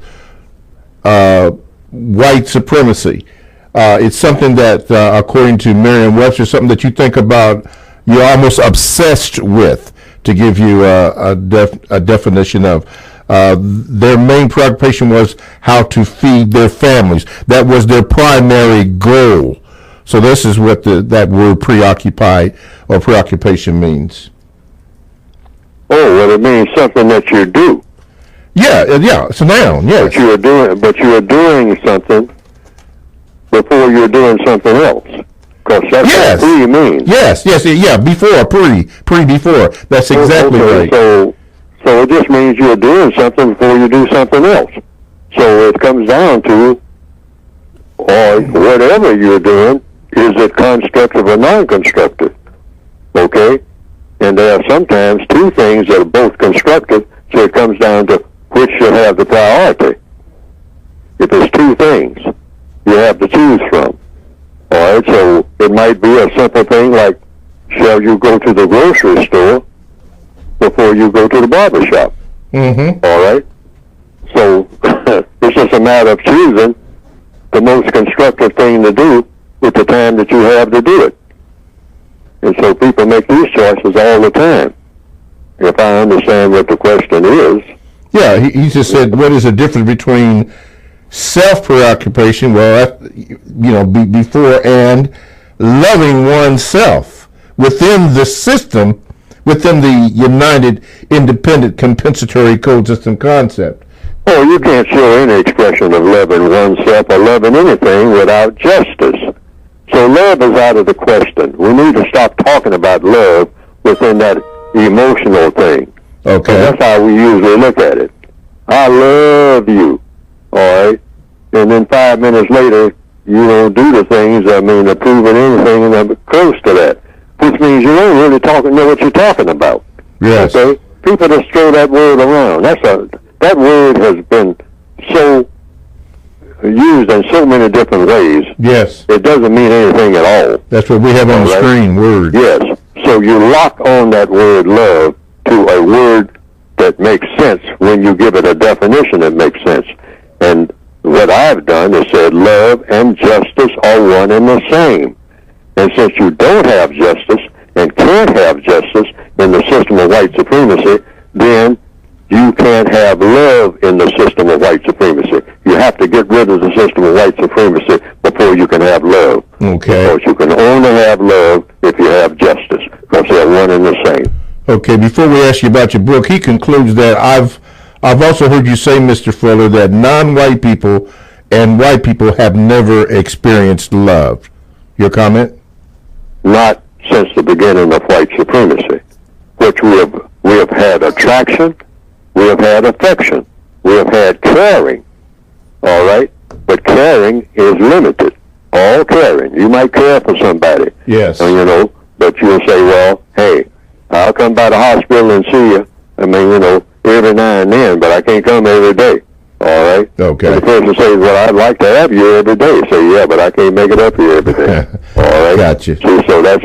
white supremacy. It's something that, according to Merriam-Webster, something that you think about, you're almost obsessed with, to give you a definition of. Their main preoccupation was how to feed their families. That was their primary goal. So this is what that word preoccupied or preoccupation means. Oh, well, it means something that you do. Yeah, it's a noun, yes. But you are doing something before you're doing something else. Because that's what pre means. Yes, before, before. That's exactly right. So it just means you're doing something before you do something else. So it comes down to, or whatever you're doing, is it constructive or non-constructive? Okay? And there are sometimes two things that are both constructive, so it comes down to which should have the priority. If there's two things you have to choose from. All right, so it might be a simple thing like, shall you go to the grocery store before you go to the barber shop? Mm-hmm. All right? So it's just a matter of choosing the most constructive thing to do with the time that you have to do it. And so people make these choices all the time, if I understand what the question is. Yeah, he just said, what is the difference between self-preoccupation, before, and loving oneself within the system, within the united, independent, compensatory coexistence concept? Oh, you can't show any expression of loving oneself or loving anything without justice. So love is out of the question. We need to stop talking about love within that emotional thing. Okay. That's how we usually look at it. I love you, all right? And then 5 minutes later, you don't do the things, to prove it anything close to that, which means you don't really know what you're talking about. Yes. Okay? People just throw that word around. That word has been so used in so many different ways. Yes. It doesn't mean anything at all. That's what we have on the screen, word. Yes. So you lock on that word love to a word that makes sense when you give it a definition that makes sense. And what I've done is said love and justice are one and the same. And since you don't have justice and can't have justice in the system of white supremacy, then you can't have love in the system of white supremacy. You have to get rid of the system of white supremacy before you can have love. Okay. Because you can only have love if you have justice, because they're one and the same. Okay, before we ask you about your book, he concludes that I've also heard you say, Mr. Fuller, that non-white people and white people have never experienced love. Your comment? Not since the beginning of white supremacy, which we have had attraction, we have had affection, we have had caring, all right? But caring is limited. All caring. You might care for somebody. Yes. But you'll say, well, hey, I'll come by the hospital and see you. Every now and then, but I can't come every day. All right? Okay. And the person says, well, I'd like to have you every day. Say, yeah, but I can't make it up here every day. All right? Gotcha. See, so that's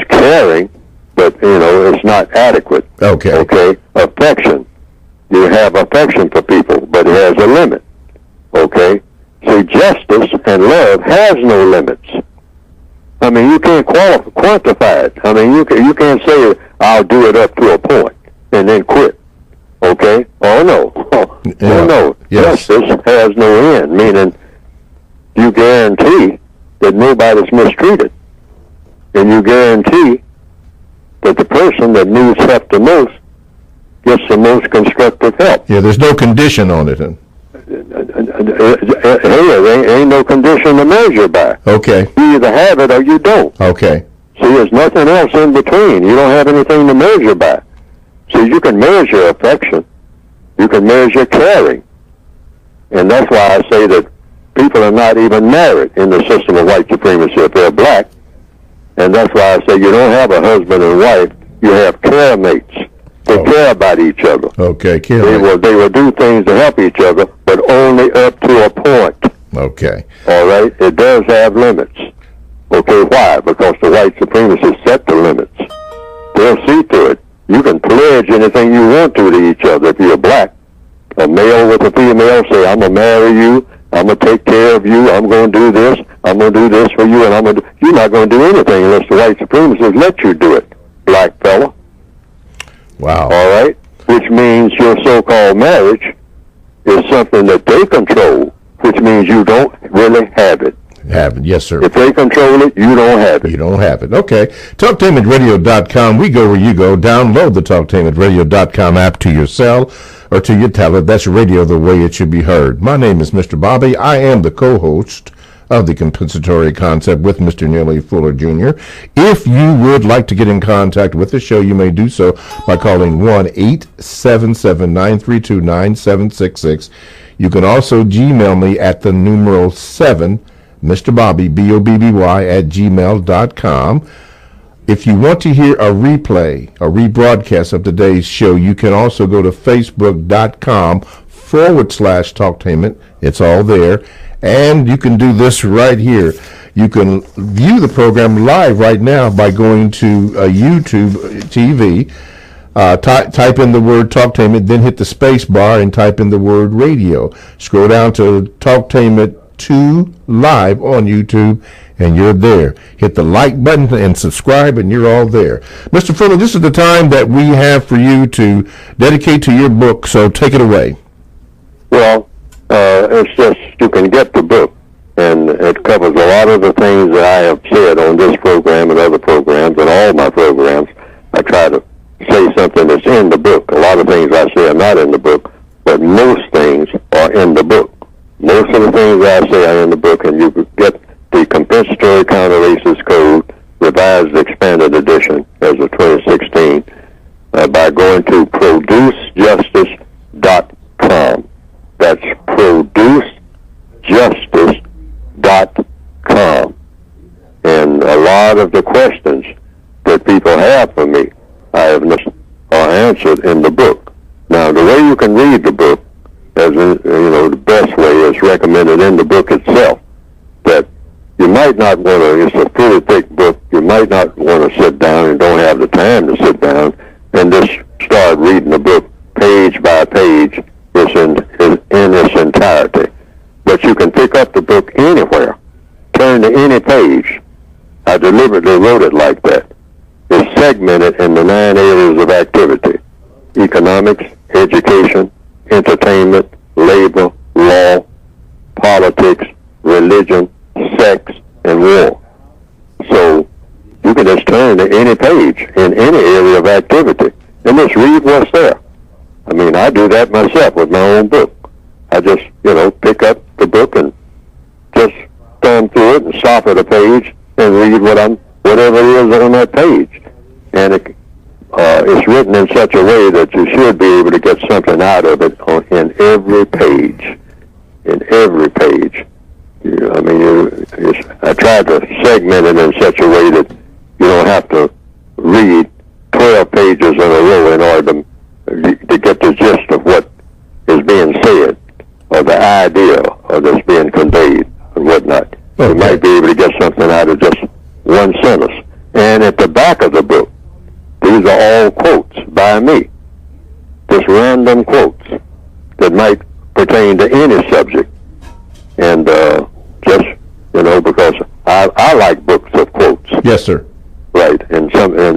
caring, but, it's not adequate. Okay. Okay? Affection. You have affection for people, but it has a limit. Okay? See, justice and love has no limits. You can't quantify it. You can't say, I'll do it up to a point and then quit. Okay? Oh, no. Oh, no. Yes. Justice has no end, meaning you guarantee that nobody's mistreated. And you guarantee that the person that needs help the most gets the most constructive help. Yeah, there's no condition on it. There ain't no condition to measure by. Okay. You either have it or you don't. Okay. See, there's nothing else in between. You don't have anything to measure by. See, you can measure affection. You can measure caring. And that's why I say that people are not even married in the system of white supremacy if they're black. And that's why I say you don't have a husband and wife. You have care mates. They care about each other. Okay, they will do things to help each other, but only up to a point. Okay. All right? It does have limits. Okay, why? Because the white supremacists set the limits. They'll see to it. You can pledge anything you want to each other if you're black. A male with a female say, I'm going to marry you, I'm going to take care of you, I'm going to do this, I'm going to do this for you, and you're not going to do anything unless the white supremacists let you do it, black fella. Wow. All right? Which means your so-called marriage is something that they control, which means you don't really have it. Have it, yes, sir. If they control it, you don't have it. You don't have it. Okay. TalkTainmentRadio.com. We go where you go. Download the TalkTainmentRadio.com app to your cell or to your tablet. That's radio the way it should be heard. My name is Mr. Bobby. I am the co-host of the Compensatory Concept with Mr. Neely Fuller Jr. If you would like to get in contact with the show, you may do so by calling 1-877-932-9766. You can also Gmail me at the numeral 7, Mr. Bobby, BOBBY, at gmail.com. If you want to hear a replay, a rebroadcast of today's show, you can also go to facebook.com/Talktainment. It's all there. And you can do this right here. You can view the program live right now by going to YouTube TV. Type in the word Talktainment, then hit the space bar and type in the word radio. Scroll down to Talktainment 2 live on YouTube, and you're there. Hit the like button and subscribe, and you're all there. Mr. Fuller, this is the time that we have for you to dedicate to your book, so take it away. Well, it's just you can get the book, and it covers a lot of the things that I have said on this program and other programs and all my programs. I try to say something that's in the book. A lot of things I say are not in the book, but most things are in the book. Most of the things I say are in the book, and you get the Compensatory Counter-Racist Code, Revised Expanded Edition, as of 2016, by going to produce producejustice.com. That's producejustice.com. And a lot of the questions that people have for me, are answered in the book. Now, the way you can read the book, the best way is recommended in the book itself. That you might not want to, it's a pretty thick book, you might not want to sit down and don't have the time to sit down and just start reading the book page by page in its entirety. But you can pick up the book anywhere, turn to any page. I deliberately wrote it like that. It's segmented into 9 areas of activity: economics, education, entertainment, labor, law, politics, religion, sex, and war. So you can just turn to any page in any area of activity and just read what's there. I mean, I do that myself with my own book. I just, pick up the book and just thumb through it and stop at a page and read whatever it is on that page. And it's written in such a way that you should be able to get something out of it in every page. In every page. I tried to segment it in such a way that you don't have to read 12 pages in a row in order to get the gist of what is being said or the idea that's being conveyed and whatnot. Okay. You might be able to get something out of just one sentence. And at the back of the book, these are all quotes by me. Just random quotes that might pertain to any subject. And because I like books of quotes. Yes, sir. Right, and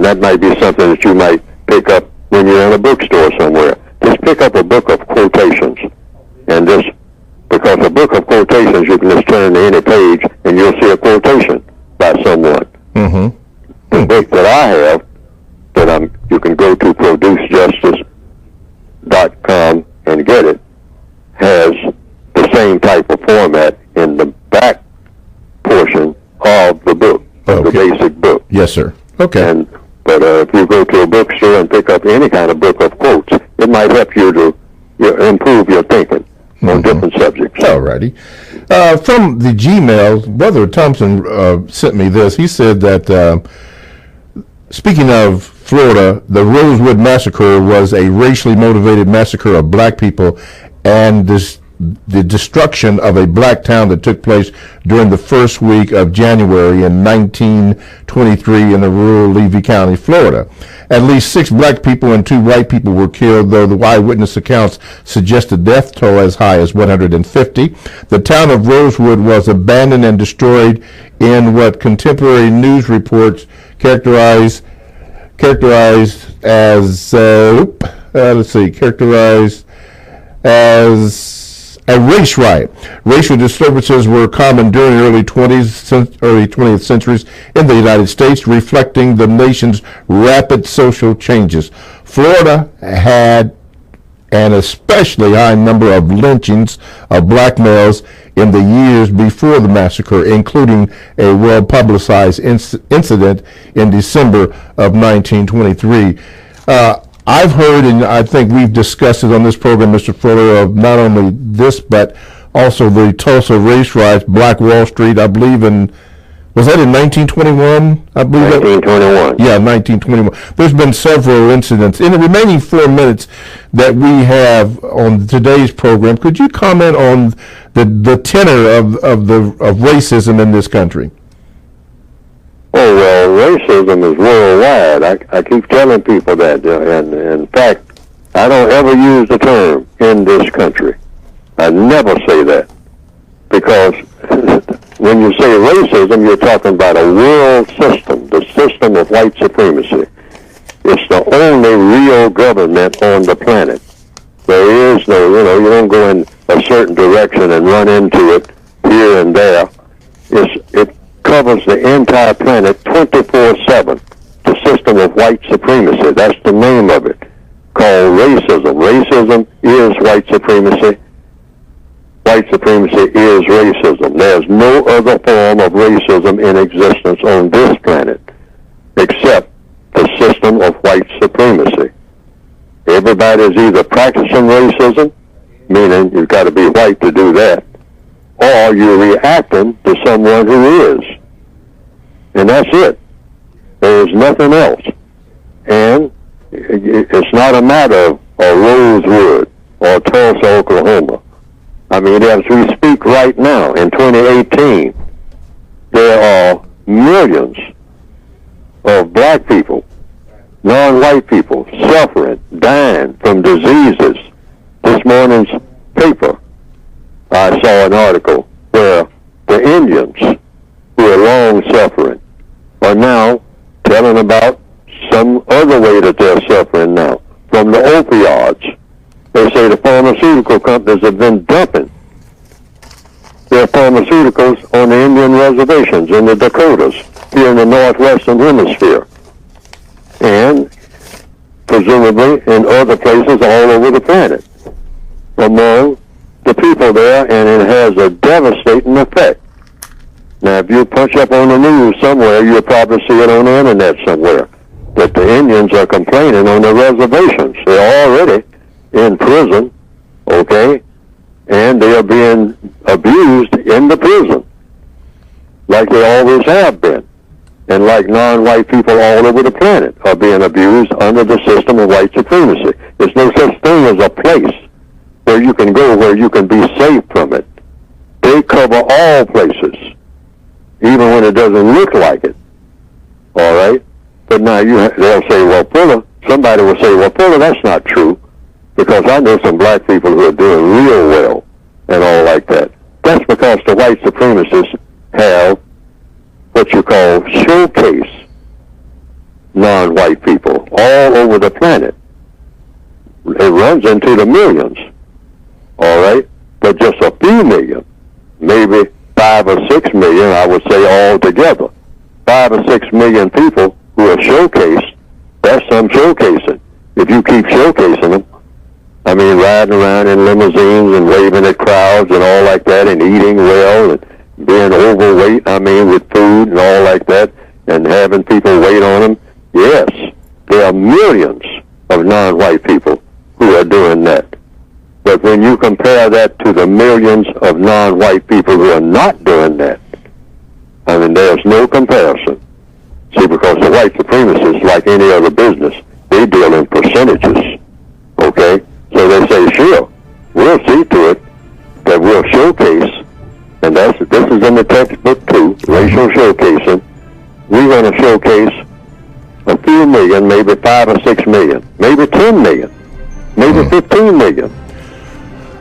that might be something that you might pick up when you're in a bookstore somewhere. Just pick up a book of quotations, and because a book of quotations, you can just turn to any page and you'll see a quotation by someone. Mm-hmm. The book that I have, you can go to producejustice.com and get it, has the same type of format in the back portion of the book, of the basic book. Yes, sir. Okay. But if you go to a bookstore and pick up any kind of book of quotes, it might help you to improve your thinking on different subjects. All righty. From the Gmail, Brother Thompson sent me this. He said that, speaking of Florida, the Rosewood Massacre was a racially motivated massacre of black people, and the destruction of a black town that took place during the first week of January in 1923 in the rural Levy County, Florida. At least 6 black people and 2 white people were killed, though the eyewitness accounts suggest the death toll as high as 150. The town of Rosewood was abandoned and destroyed in what contemporary news reports characterized as a race riot. Racial disturbances were common during the early 20th centuries in the United States, reflecting the nation's rapid social changes. Florida had an especially high number of lynchings of black males in the years before the massacre, including a well-publicized incident in December of 1923. I've heard, and I think we've discussed it on this program, Mr. Fuller, of not only this, but also the Tulsa race riots, Black Wall Street, I believe was that in 1921? I believe 1921. Yeah, 1921. There's been several incidents. In the remaining 4 minutes that we have on today's program, could you comment on the tenor of racism in this country? Oh, well, racism is worldwide. I keep telling people that. And in fact, I don't ever use the term in this country. I never say that. Because when you say racism, you're talking about a world system, the system of white supremacy. It's the only real government on the planet. There is no, you don't go in a certain direction and run into it here and there. It covers the entire planet 24/7. The system of white supremacy. That's the name of it, called racism. Racism is white supremacy. White supremacy is racism. There's no other form of racism in existence on this planet except the system of white supremacy. Everybody's either practicing racism, meaning you've got to be white to do that, or you're reacting to someone who is. And that's it. There is nothing else. And it's not a matter of Rosewood or Tulsa, Oklahoma. I mean, as we speak right now, in 2018, there are millions of black people, non-white people, suffering, dying from diseases. This morning's paper, I saw an article where the Indians, who are long suffering, are now telling about some other way that they're suffering now, from the opioids. They say the pharmaceutical companies have been dumping their pharmaceuticals on the Indian reservations in the Dakotas, here in the northwestern hemisphere, and presumably in other places all over the planet among the people there, and it has a devastating effect. Now, if you punch up on the news somewhere, you'll probably see it on the internet somewhere, that the Indians are complaining on the reservations. They're already in prison, okay, and they are being abused in the prison, like they always have been, and like non-white people all over the planet are being abused under the system of white supremacy. There's no such thing as a place where you can go where you can be safe from it. They cover all places, even when it doesn't look like it, all right? But now they'll say, well, Fuller, somebody will say, well, Fuller, that's not true, because I know some black people who are doing real well and all like that. That's because the white supremacists have what you call showcase non-white people all over the planet. It runs into the millions, all right? But just a few million, maybe 5 or 6 million, I would say all together. 5 or 6 million people who are showcased, that's some showcasing. If you keep showcasing them, I mean, riding around in limousines and waving at crowds and all like that, and eating well and being overweight, I mean, with food and all like that, and having people wait on them. Yes, there are millions of non-white people who are doing that. But when you compare that to the millions of non-white people who are not doing that, I mean, there's no comparison. See, because the white supremacists, like any other business, they deal in percentages, okay? So they say, sure, we'll see to it that we'll showcase, and this is in the textbook too, racial showcasing. We're going to showcase a few million, maybe 5 or 6 million, maybe 10 million, maybe 15 million.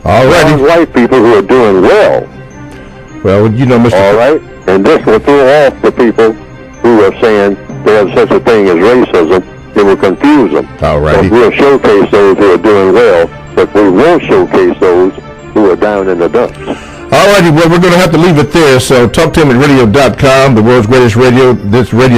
All right. White people who are doing well. Well, you know, Mr. All right, and this will throw off the people who are saying there's such a thing as racism. It will confuse them. All righty. So we'll showcase those who are doing well, but we won't showcase those who are down in the dumps. All righty, well, we're going to have to leave it there. So talk to him at radio.com, the world's greatest radio, this radio.